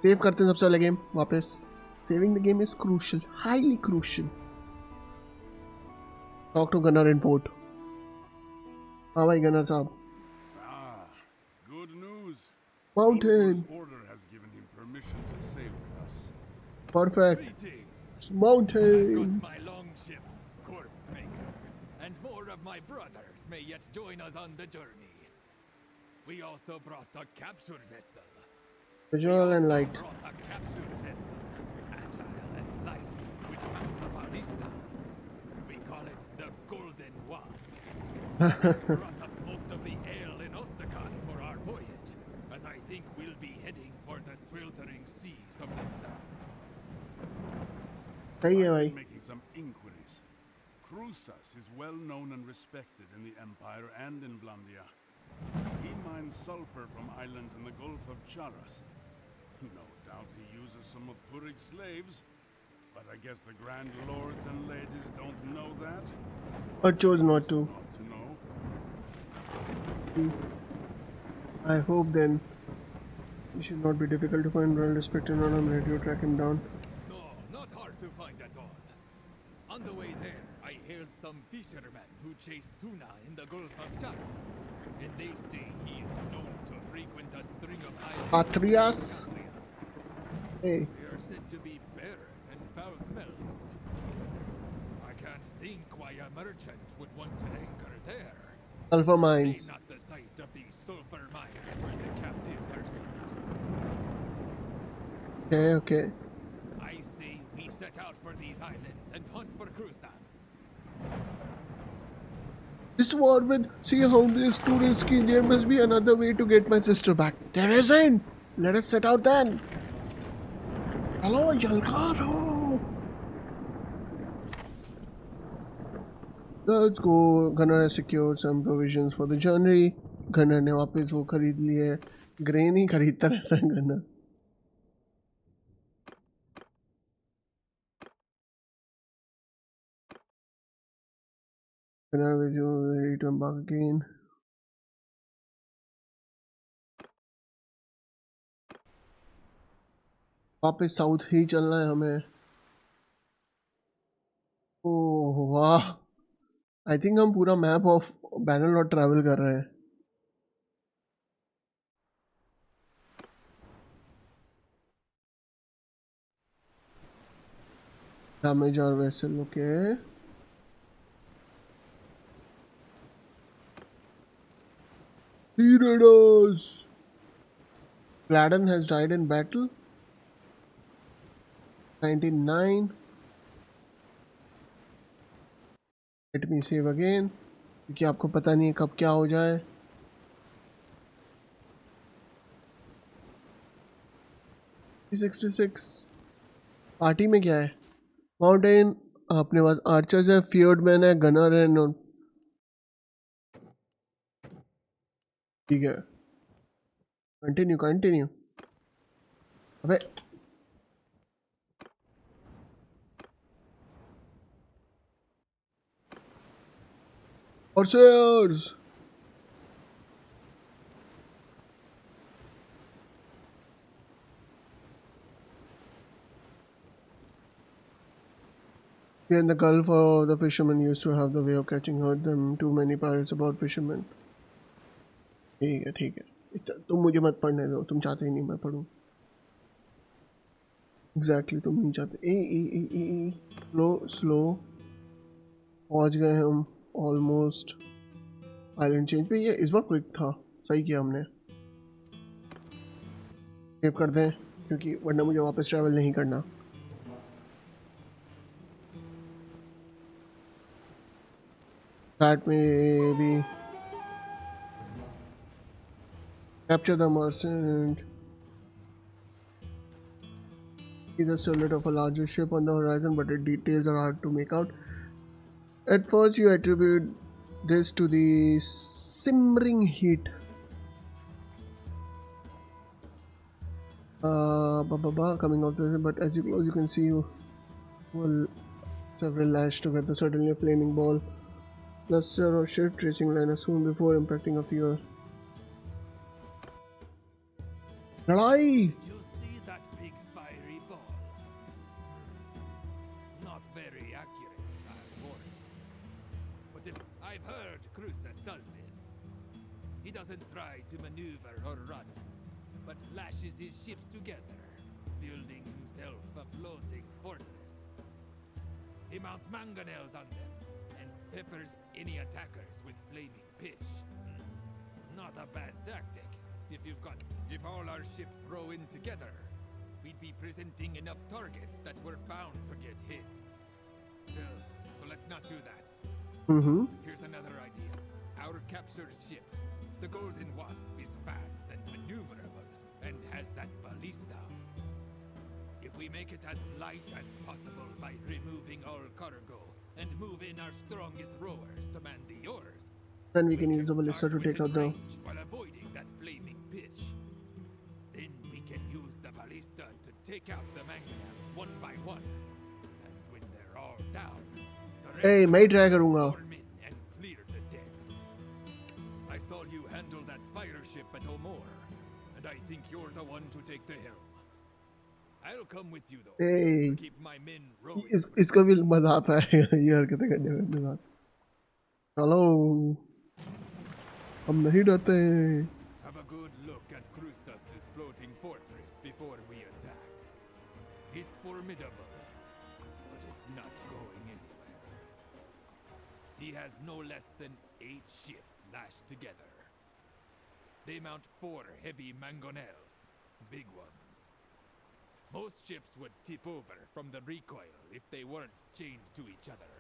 सेव करते हैं सबसे पहले गेम वापस. Saving the game is crucial, highly crucial. Talk to Gunnar in port. हाँ भाई गनर साहब. Good news. Mountain. Goldberg's order has given him permission to sail with us. Perfect. Greetings. Mountain. Got my longship, Corpse Maker, and more of my brothers may yet join us on the journey. We also brought a capture vessel. Visual and light. Brought a capture vessel, agile and light, which counts upon Ista. We call it the Golden Wasp. Brought up most of the ale in Ostrakan for our voyage, as I think we'll be heading for the sweltering seas of the south. सही है I've भाई. been making some inquiries. Cruces is well known and respected in the Empire and in Vlandia. He mines sulfur from islands in the Gulf of Charas. No doubt he uses some of Purig's slaves, but I guess the Grand Lords and Ladies don't know that. Or chose not to. Not to know. I hope then. He should not be difficult to find. Well respected, and I'm ready to track him down. No, not hard to find at all. On the way there, I hailed some fishermen who chase tuna in the Gulf of Charas, and they say he is known to frequent a string of islands. Patrias. Hey. They are said to be barren and foul-smelling. I can't think why a merchant would want to anchor there. Sulfur mines. Say not the site of these sulfur mines where the captives are sent. Okay, okay. I say we set out for these islands and hunt for Cruces. This war with sea hound is too risky. There must be another way to get my sister back. There isn't. Let us set out then. Hello, Yalgaro. Let's go. Gunnar has secured some provisions for the journey. Gunnar ने वापस वो खरीद लिए. Grain ही खरीदता रहता है Gunnar. Gunnar is ready to embark again. वापस south ही चलना है हमें. ओह वाह. आई थिंक हम पूरा मैप ऑफ बैनरलॉर्ड ट्रैवल कर रहे हैं. Damage our vessel, okay. Sea raiders. Gladden has died in battle. 99. Let me save again, क्योंकि आपको पता नहीं है कब क्या हो जाए. 66. पार्टी में क्या है? माउंटेन. अपने पास आर्चर्स है, फियर्ड मैन है, गनर है. नो ठीक है. Continue continue. अबे WarSails. In the Gulf, the fishermen used to have the way of catching them. Too many pirates about fishermen. ठीक है ठीक है. तुम मुझे मत पढ़ने दो, तुम चाहते ही नहीं मैं पढ़ूं. एग्जैक्टली तुम नहीं चाहते. Slow slow. पहुंच गए हम ऑलमोस्ट आइलैंड चेंज पे. ये इस बार क्विक था, सही किया हमने. सेव कर दें क्योंकि वरना मुझे वापस ट्रैवल नहीं करना. दैट में भी capture the merchant. See the silhouette of a larger ship on the horizon, but the details are hard to make out. At first, you attribute this to the simmering heat. Coming off the, but as you close, you can see several lashed together, suddenly a flaming ball. Cluster of ship tracing line soon before impacting a few. लड़ाई. Did you see that big fiery ball? Not very accurate, I'm worried. But if I've heard Cruces does this. He doesn't try to maneuver or run, but lashes his ships together, building himself a floating fortress. He mounts mangonels on them and peppers any attackers with flaming pitch. Not a bad tactic. If all our ships row in together, we'd be presenting enough targets that we're bound to get hit. Well, so let's not do that. Here's another idea. Our captured ship, the Golden Wasp, is fast and maneuverable and has that ballista. If we make it as light as possible by removing all cargo and move in our strongest rowers to man the oars, then we can use the ballista to take out the while avoiding that flaming pitch. Then we can use the ballista to take out the mangonels one by one. And when they're all down, the rest मैं ही try करूंगा. storm in and clear the decks. I saw you handle that fire ship at Omor, and I think you're the one to take the helm. I'll come with you though. To keep my men rowing. इसका भी मजा आता है ये हरकतें करने में अपने साथ. चलो हम नहीं डरते हैं. Have a good look at Krustas' floating fortress before we attack. It's formidable, but it's not going anywhere. He has no less than 8 ships lashed together. They mount 4 heavy mangonels, big ones. Most ships would tip over from the recoil if they weren't chained to each other.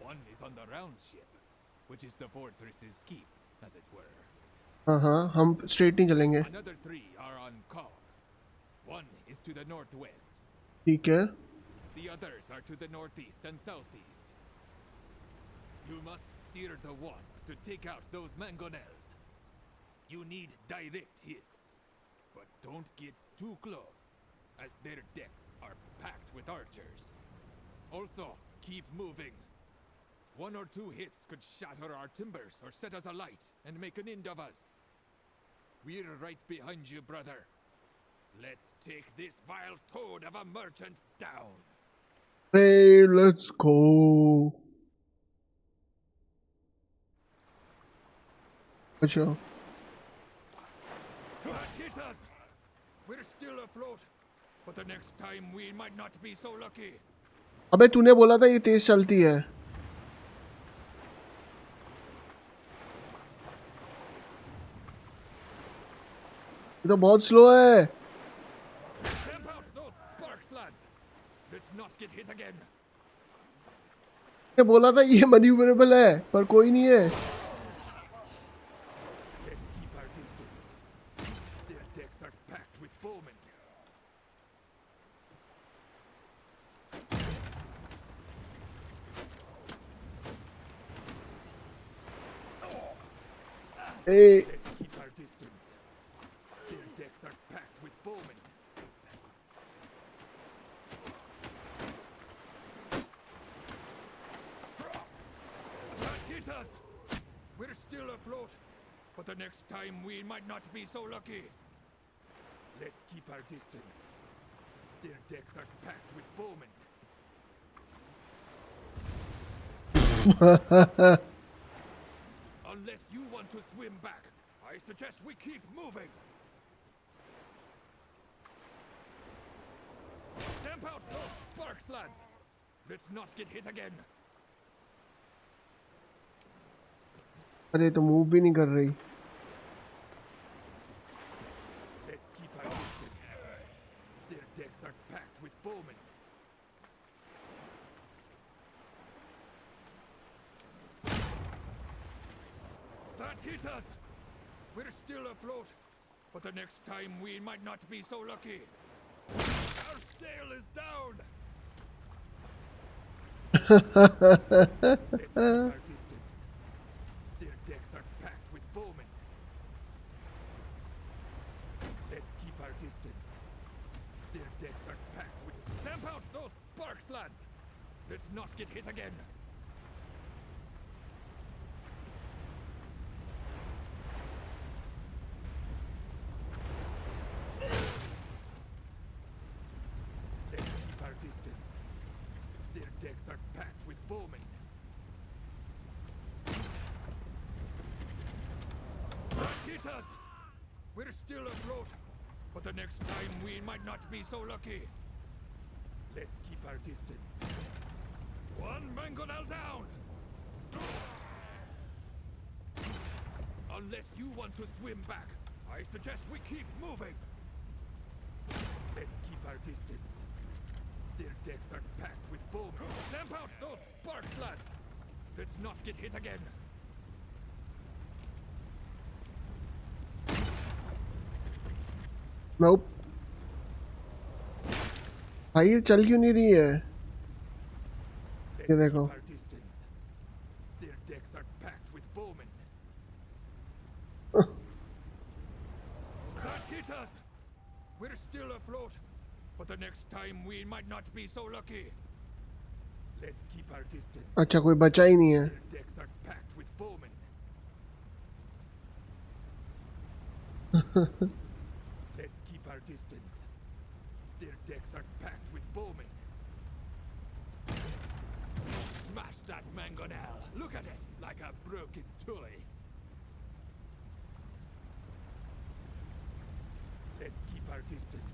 One is on the round ship, which is the fortress's keep, as it were. हम straight नहीं चलेंगे. Another 3 are on cogs. One is to the northwest. ठीक है. The others are to the northeast and southeast. You must steer the Wasp to take out those mangonels. You need direct hits, but don't get too close, as their decks are packed with archers. Also, keep moving. 1 or 2 hits could shatter our timbers or set us alight and make an end of us. We're right behind you, brother. Let's take this vile toad of a merchant down. Hey, let's go. अच्छा. Hit us! We're still afloat, but the next time we might not be so lucky. अबे तूने बोला था ये तेज चलती है. ये तो बहुत स्लो है. Stamp out those sparks, lads! get hit again. ये बोला था ये मैन्यूवरेबल है पर कोई नहीं है. Let's keep our distance. Their decks are packed with bowmen. Hey. Let's keep our distance. Their decks are packed with bowmen. That hit us! We're still afloat, but the next time we might not be so lucky. Let's keep our distance. Their decks are packed with bowmen. Unless you want to swim back, I suggest we keep moving. Stamp out those sparks, lads. Let's not get hit again. अरे तो move भी नहीं कर रही. Let's keep our distance. Their decks are packed with bowmen. That hit us! We're still afloat, but the next time we might not be so lucky. Our sail is down! Let's keep our distance. Their decks are packed with bowmen. Let's keep our distance. Their decks are packed with... Stamp out those sparks, lads! Let's not get hit again. Let's keep our distance. Their decks are packed with bowmen. That hit us! We're still afloat, but the next time we might not be so lucky. Let's keep our distance. One mangonel down! Unless you want to swim back, I suggest we keep moving. Let's keep our distance. Their decks are packed with bowmen. Stamp out those sparks, lads! Let's not get hit again. Nope. भाई ये चल क्यों नहीं रही है? Let's ये keep देखो. our distance. Their decks are packed with bowmen. That hit us! We're still afloat, but the next time we might not be so lucky. Let's keep our distance. अच्छा कोई बचा ही नहीं है. Their decks are packed with bowmen. Let's keep our distance. Their decks are packed with bowmen. Smash that mangonel! Look at it, like a broken toy. Let's keep our distance.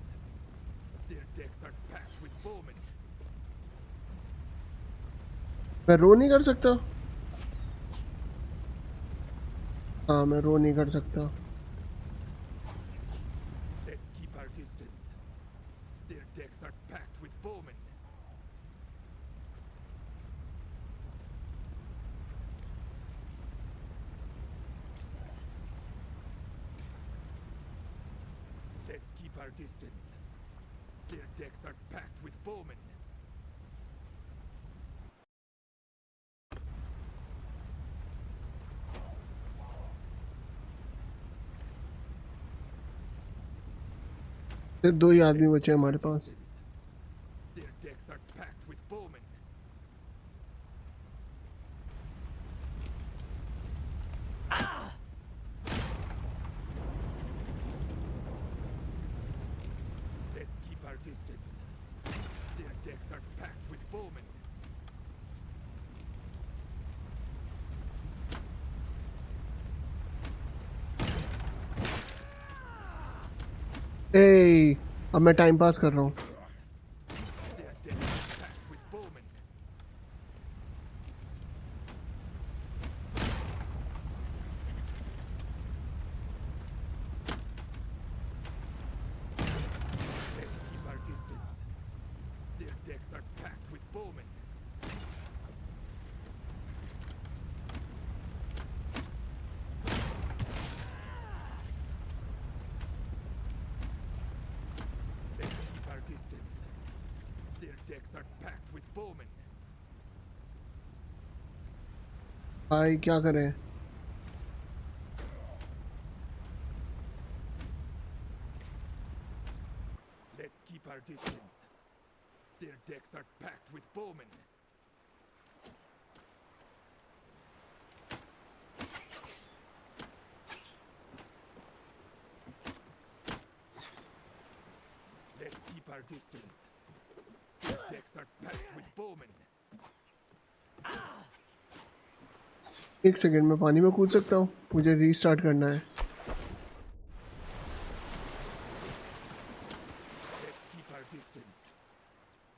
Their decks are packed with bowmen. मैं रो नहीं कर सकता. हाँ मैं रो नहीं कर सकता. Let's keep our distance. Their decks are packed with bowmen. Let's keep our distance. Their decks are packed with bowmen. सिर्फ दो ही आदमी बचे हैं हमारे पास. Their decks are packed with bowmen. Let's keep our distance. Their decks are packed with bowmen. ए अब मैं time pass कर रहा हूँ. Their decks are packed with bowmen. Let's keep our distance. Their decks decks are packed with bowmen. Let's keep our distance. Their decks are packed with bowmen. भाई क्या करें? Let's keep our distance. Their decks are packed with bowmen. Let's keep our distance. Their decks are packed with bowmen. एक second में पानी में कूद सकता हूँ? मुझे रीस्टार्ट करना है. Let's keep our distance.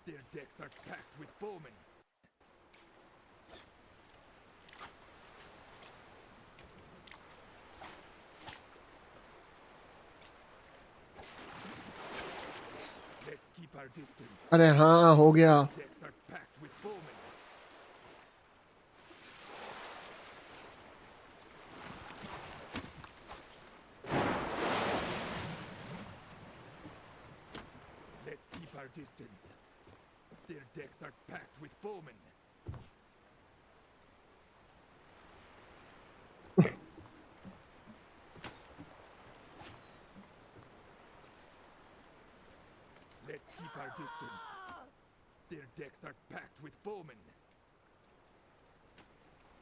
Their decks are packed with bowmen. Let's keep our distance. अरे हाँ, हो गया. Decks are packed with bowmen. Let's keep our distance. Their decks are packed with bowmen. Let's keep our distance. Their decks are packed with bowmen.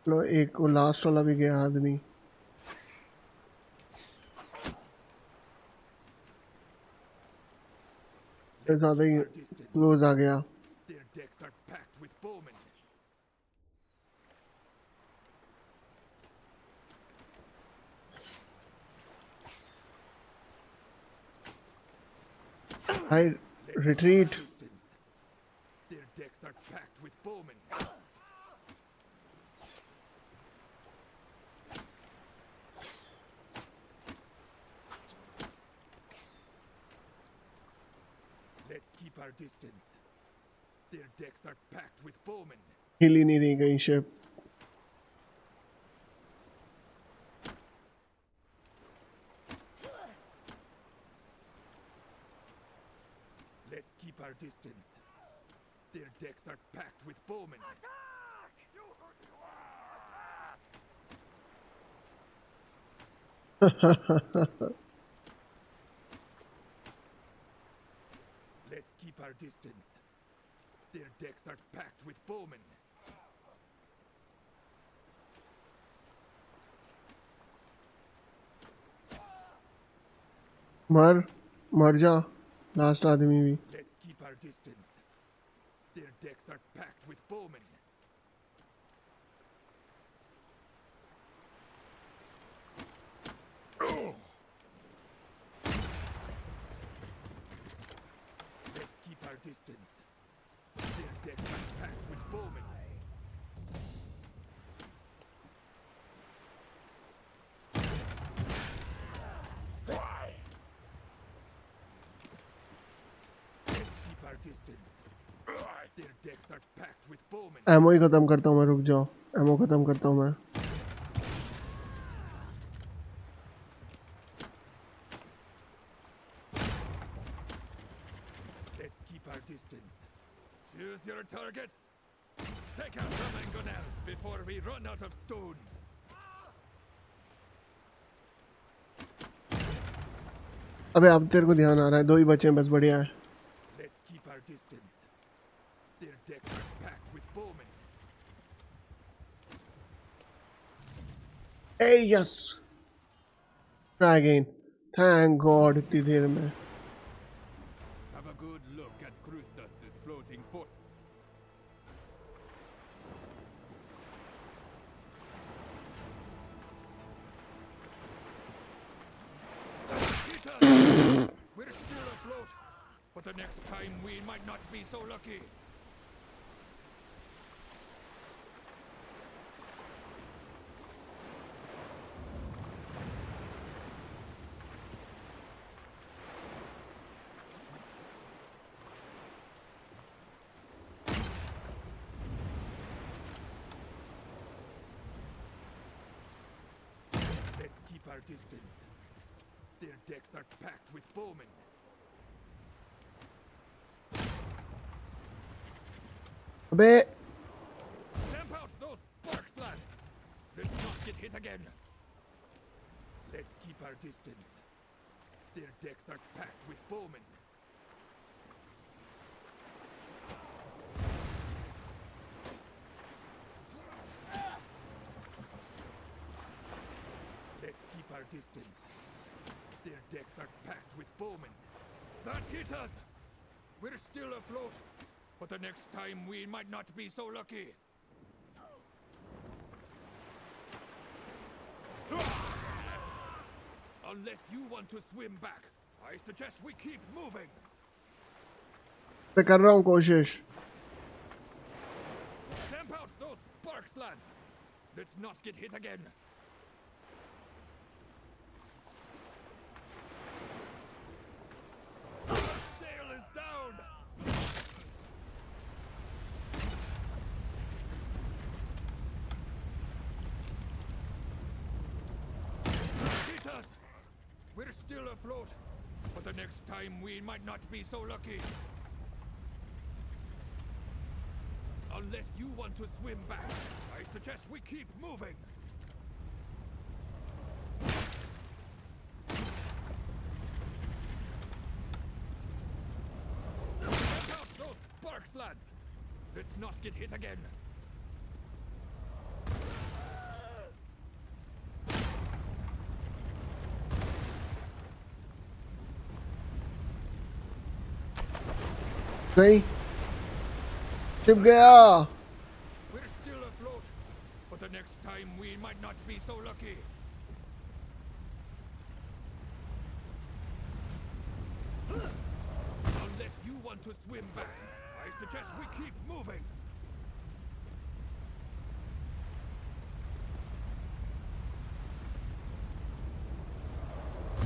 लो, एक वो last वाला भी गया आदमी. ज़्यादा ही Our distance. क्लोज आ गया. Their decks are packed with bowmen. भाई retreat. Distance. Their decks are packed with bowmen. Let's keep our distance. Their decks are packed with bowmen. हिल ही नहीं रही कहीं ship. Let's keep our distance. Their decks are packed with bowmen. Let's keep our distance. Their decks are packed with bowmen. मर जा. Last आदमी भी. Let's keep our distance. Their decks are packed with bowmen. Let's keep our distance. Their decks are packed with bowmen. Let's keep our distance. Their decks are packed with bowmen. Ammo ही ख़त्म करता हूँ मैं. रुक जाओ, ammo ख़त्म करता हूँ मैं. Let's keep our distance. Choose your targets. Take out the mangonels before we run out of stones. अबे अब तेरे को ध्यान आ रहा है. दो ही बचे हैं बस. बढ़िया है. Let's keep our distance. Their decks are packed with bowmen. Hey, yes. Try again. Thank God इतनी देर में. Have a good look at Krustas' floating fort. We're still afloat, but the next time we might not be so lucky. keep our distance. Their decks are packed with bowmen. अबे Stamp out those sparks, lads! Let's not get hit again. Let's keep our distance. Their decks are packed with bowmen. Let's keep our distance. Their decks are packed with bowmen. That hit us! We're still afloat, but the next time we might not be so lucky. Unless you want to swim back, I suggest we keep moving. मैं कर रहा हूँ कोशिश. Stamp out those sparks, lads! Let's not get hit again. Sail is down! Hit us! We're still afloat, but the next time we might not be so lucky. Unless you want to swim back, I suggest we keep moving. Stamp out those sparks, lads! Let's not get hit again. गई. छिप गया. We're still afloat, but the next time we might not be so lucky. Unless you want to swim back, I suggest we keep moving.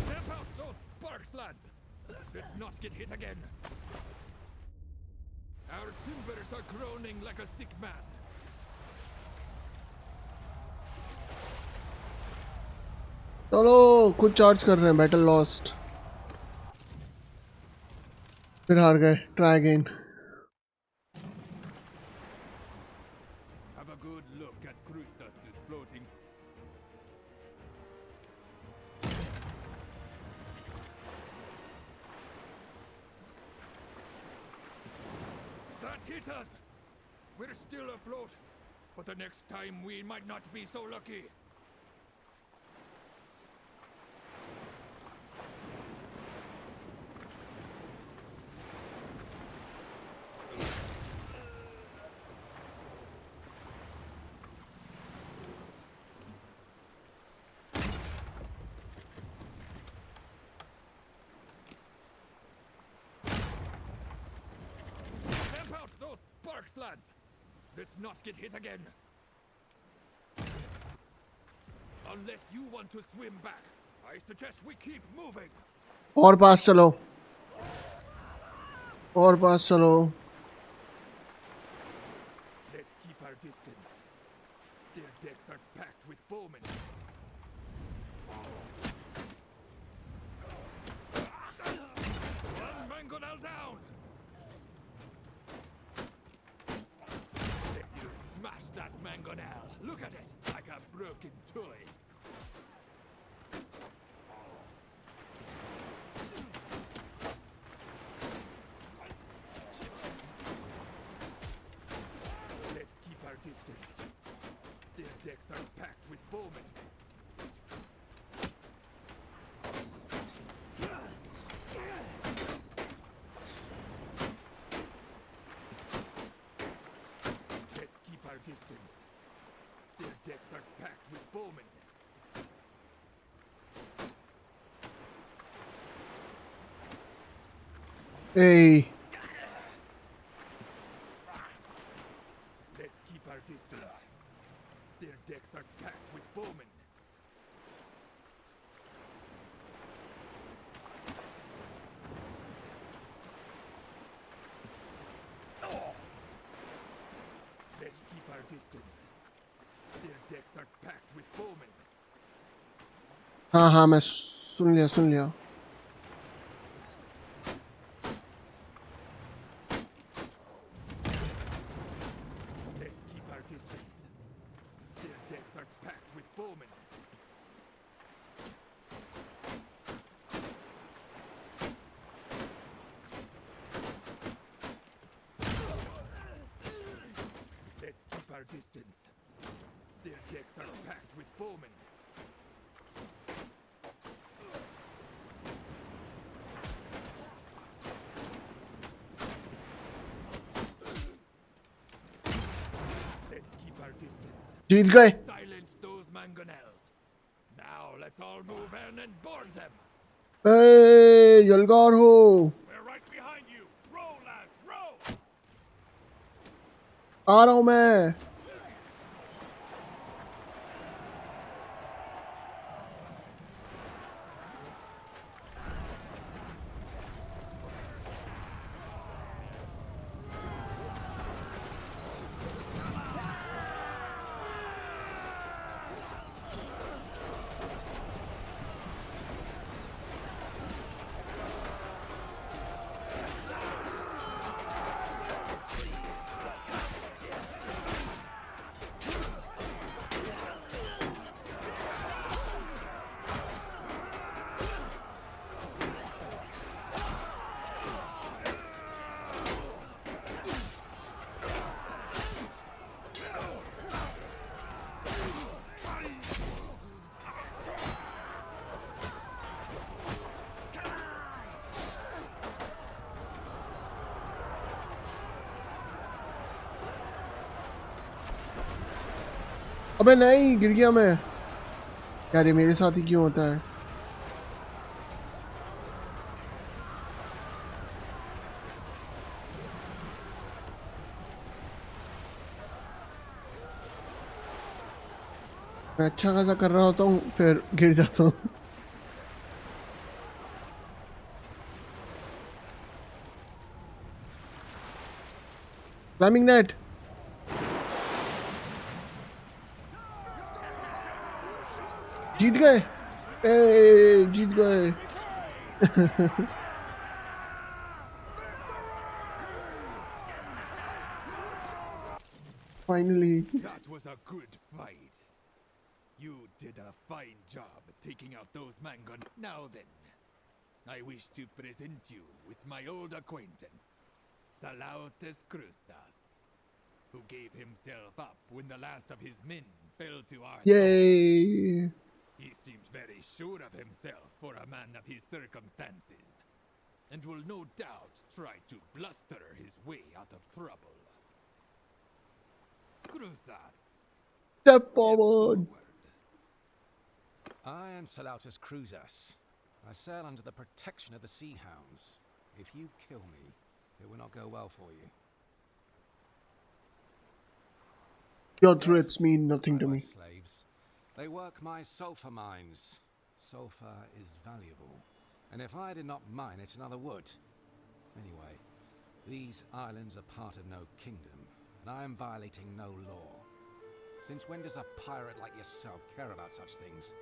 Stamp out those sparks, lads! Let's not get hit again. Our timbers are groaning like a sick man. चलो खुद charge कर रहे हैं. Battle lost. फिर हार गए. Try again. Have a good look at Krustas is floating. That hit us! We're still afloat, but the next time we might not be so lucky. Stamp out those sparks, lads! Let's not get hit again. Unless you want to swim back, I suggest we keep moving. और पास चलो. और पास चलो. Let's keep our distance. Their decks are packed with bowmen. One mangonel down! You smashed that mangonel. Look at it, like a broken toy. Let's keep our distance. Their decks are packed with bowmen. Let's keep our distance. Their decks are packed with bowmen. Hey. Let's keep our distance. Their decks are packed with bowmen. Let's keep our distance. Their decks are packed with bowmen. हाँ हाँ मैं सुन लिया. Let's keep our distance. Their decks are packed with bowmen. Let's keep our distance. Their decks are packed with bowmen. Let's keep our distance. जीत गए. Silence those mangonels. Now let's all move in and board them. ए जलगार हो. We're right behind you. Row, lads, row. आ रहा हूँ मैं. अबे नहीं, गिर गया मैं. यार ये मेरे साथ ही क्यों होता है? मैं अच्छा खासा कर रहा होता हूँ फिर गिर जाता हूँ. Climbing net. जीत गए. ए जीत गए. Finally. That was a good fight. You did a fine job taking out those mangon. Now then, I wish to present you with my old acquaintance, Salautus Crusas, who gave himself up when the last of his men fell to our thoughts. Yay. He seems very sure of himself for a man of his circumstances, and will no doubt try to bluster his way out of trouble. Crusas, Step forward. I am Salautus Crusas. I sail under the protection of the Sea Hounds. If you kill me, it will not go well for you. Your threats mean nothing to my me. Slaves. They work my sulfur mines. Sulfur is valuable, and if I did not mine it, another would. Anyway, these islands are part of no kingdom, and I am violating no law. Since when does a pirate like yourself care about such things?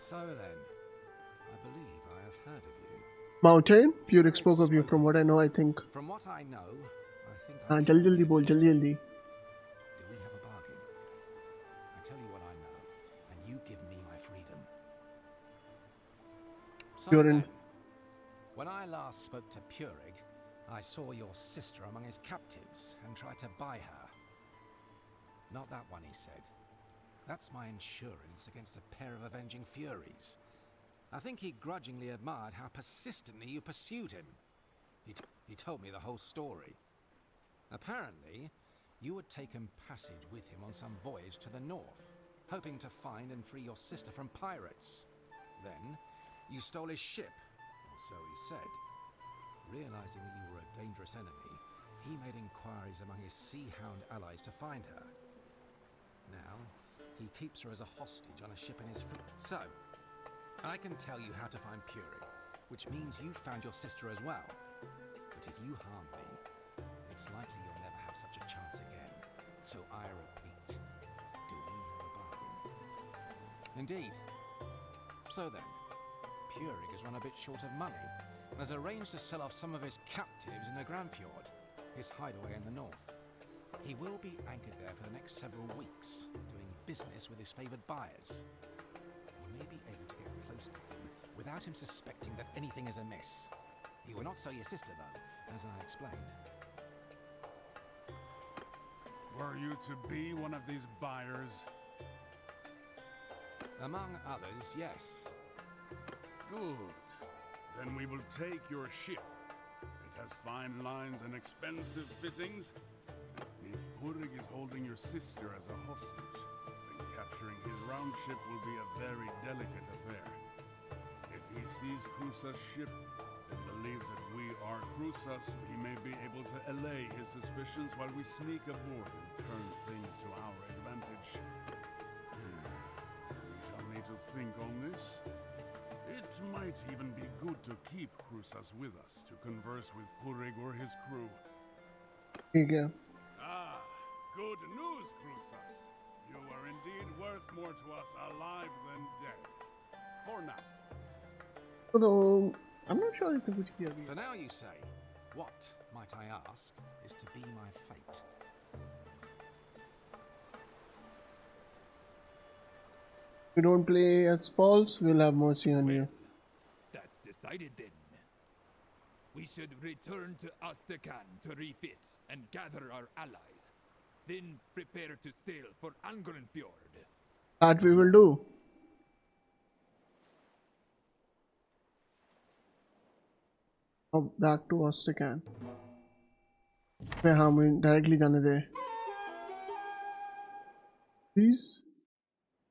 So then, I believe I have heard of you. Mountain? Purix spoke of you. From what I know, I think. From what I know, I think I हाँ can जल्दी जल्दी be बोल, of जल्दी use. जल्दी. Do we have a bargain? I tell you what I know, and you give me my freedom. So You're in. then, when I last spoke to Purig, I saw your sister among his captives and tried to buy her. Not that one, he said. That's my insurance against a pair of avenging furies. I think he grudgingly admired how persistently you pursued him. He told me the whole story. Apparently, you had taken passage with him on some voyage to the north, hoping to find and free your sister from pirates. Then, you stole his ship, or so he said. Realizing that you were a dangerous enemy, he made inquiries among his Sea Hound allies to find her. Now, he keeps her as a hostage on a ship in his fleet. So, I can tell you how to find Purig, which means you found your sister as well. But if you harm me, it's likely you'll never have such a chance again. So I repeat, Indeed. So then, Purig has run a bit short of money and has arranged to sell off some of his captives in the Grandfjord, his hideaway in the north. He will be anchored there for the next several weeks, doing business with his favoured buyers. You may be able to get close to him without him suspecting that anything is amiss. He will not sell your sister, though, as I explained. Were you to be one of these buyers? Among others, yes. Good. Then we will take your ship. It has fine lines and expensive fittings. If Purig is holding your sister as a hostage, then capturing his round ship will be a very delicate affair. If he sees Krusa's ship and believes that we are Krusas, he may be able to allay his suspicions while we sneak aboard and turn things to our advantage. We shall need to think on this. It might even be good to keep Krusas with us to converse with Purig or his crew. ठीक है. Ah, good news, Krusas. You are indeed worth more to us alive than dead. For now. तो I'm not sure इससे कुछ किया गया. For now, you say. What, might I ask, is to be my fate? If you don't play as false, we'll have mercy on you. That's decided then. We should return to Astrakhan to refit and gather our allies. Then prepare to sail for Angrenfjord. That we will do. Now back to Astrakhan. पे हाँ मुझे directly जाने दे. Please.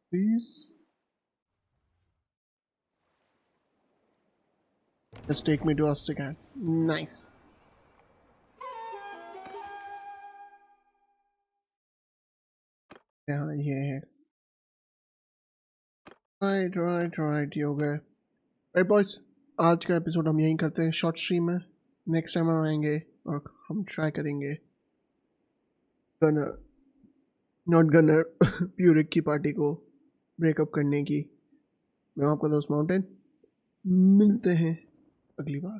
Please. Just take me to Astrakhan. Nice. हाँ ये है. Right ये हो गए. Right boys, आज का एपिसोड हम यहीं करते हैं. शॉर्ट स्ट्रीम है. नेक्स्ट टाइम हम आएंगे और हम ट्राई करेंगे नॉट गनर प्यूरिक की पार्टी को ब्रेकअप करने की. मैं आपका दोस्त माउंटेन. मिलते हैं अगली बार.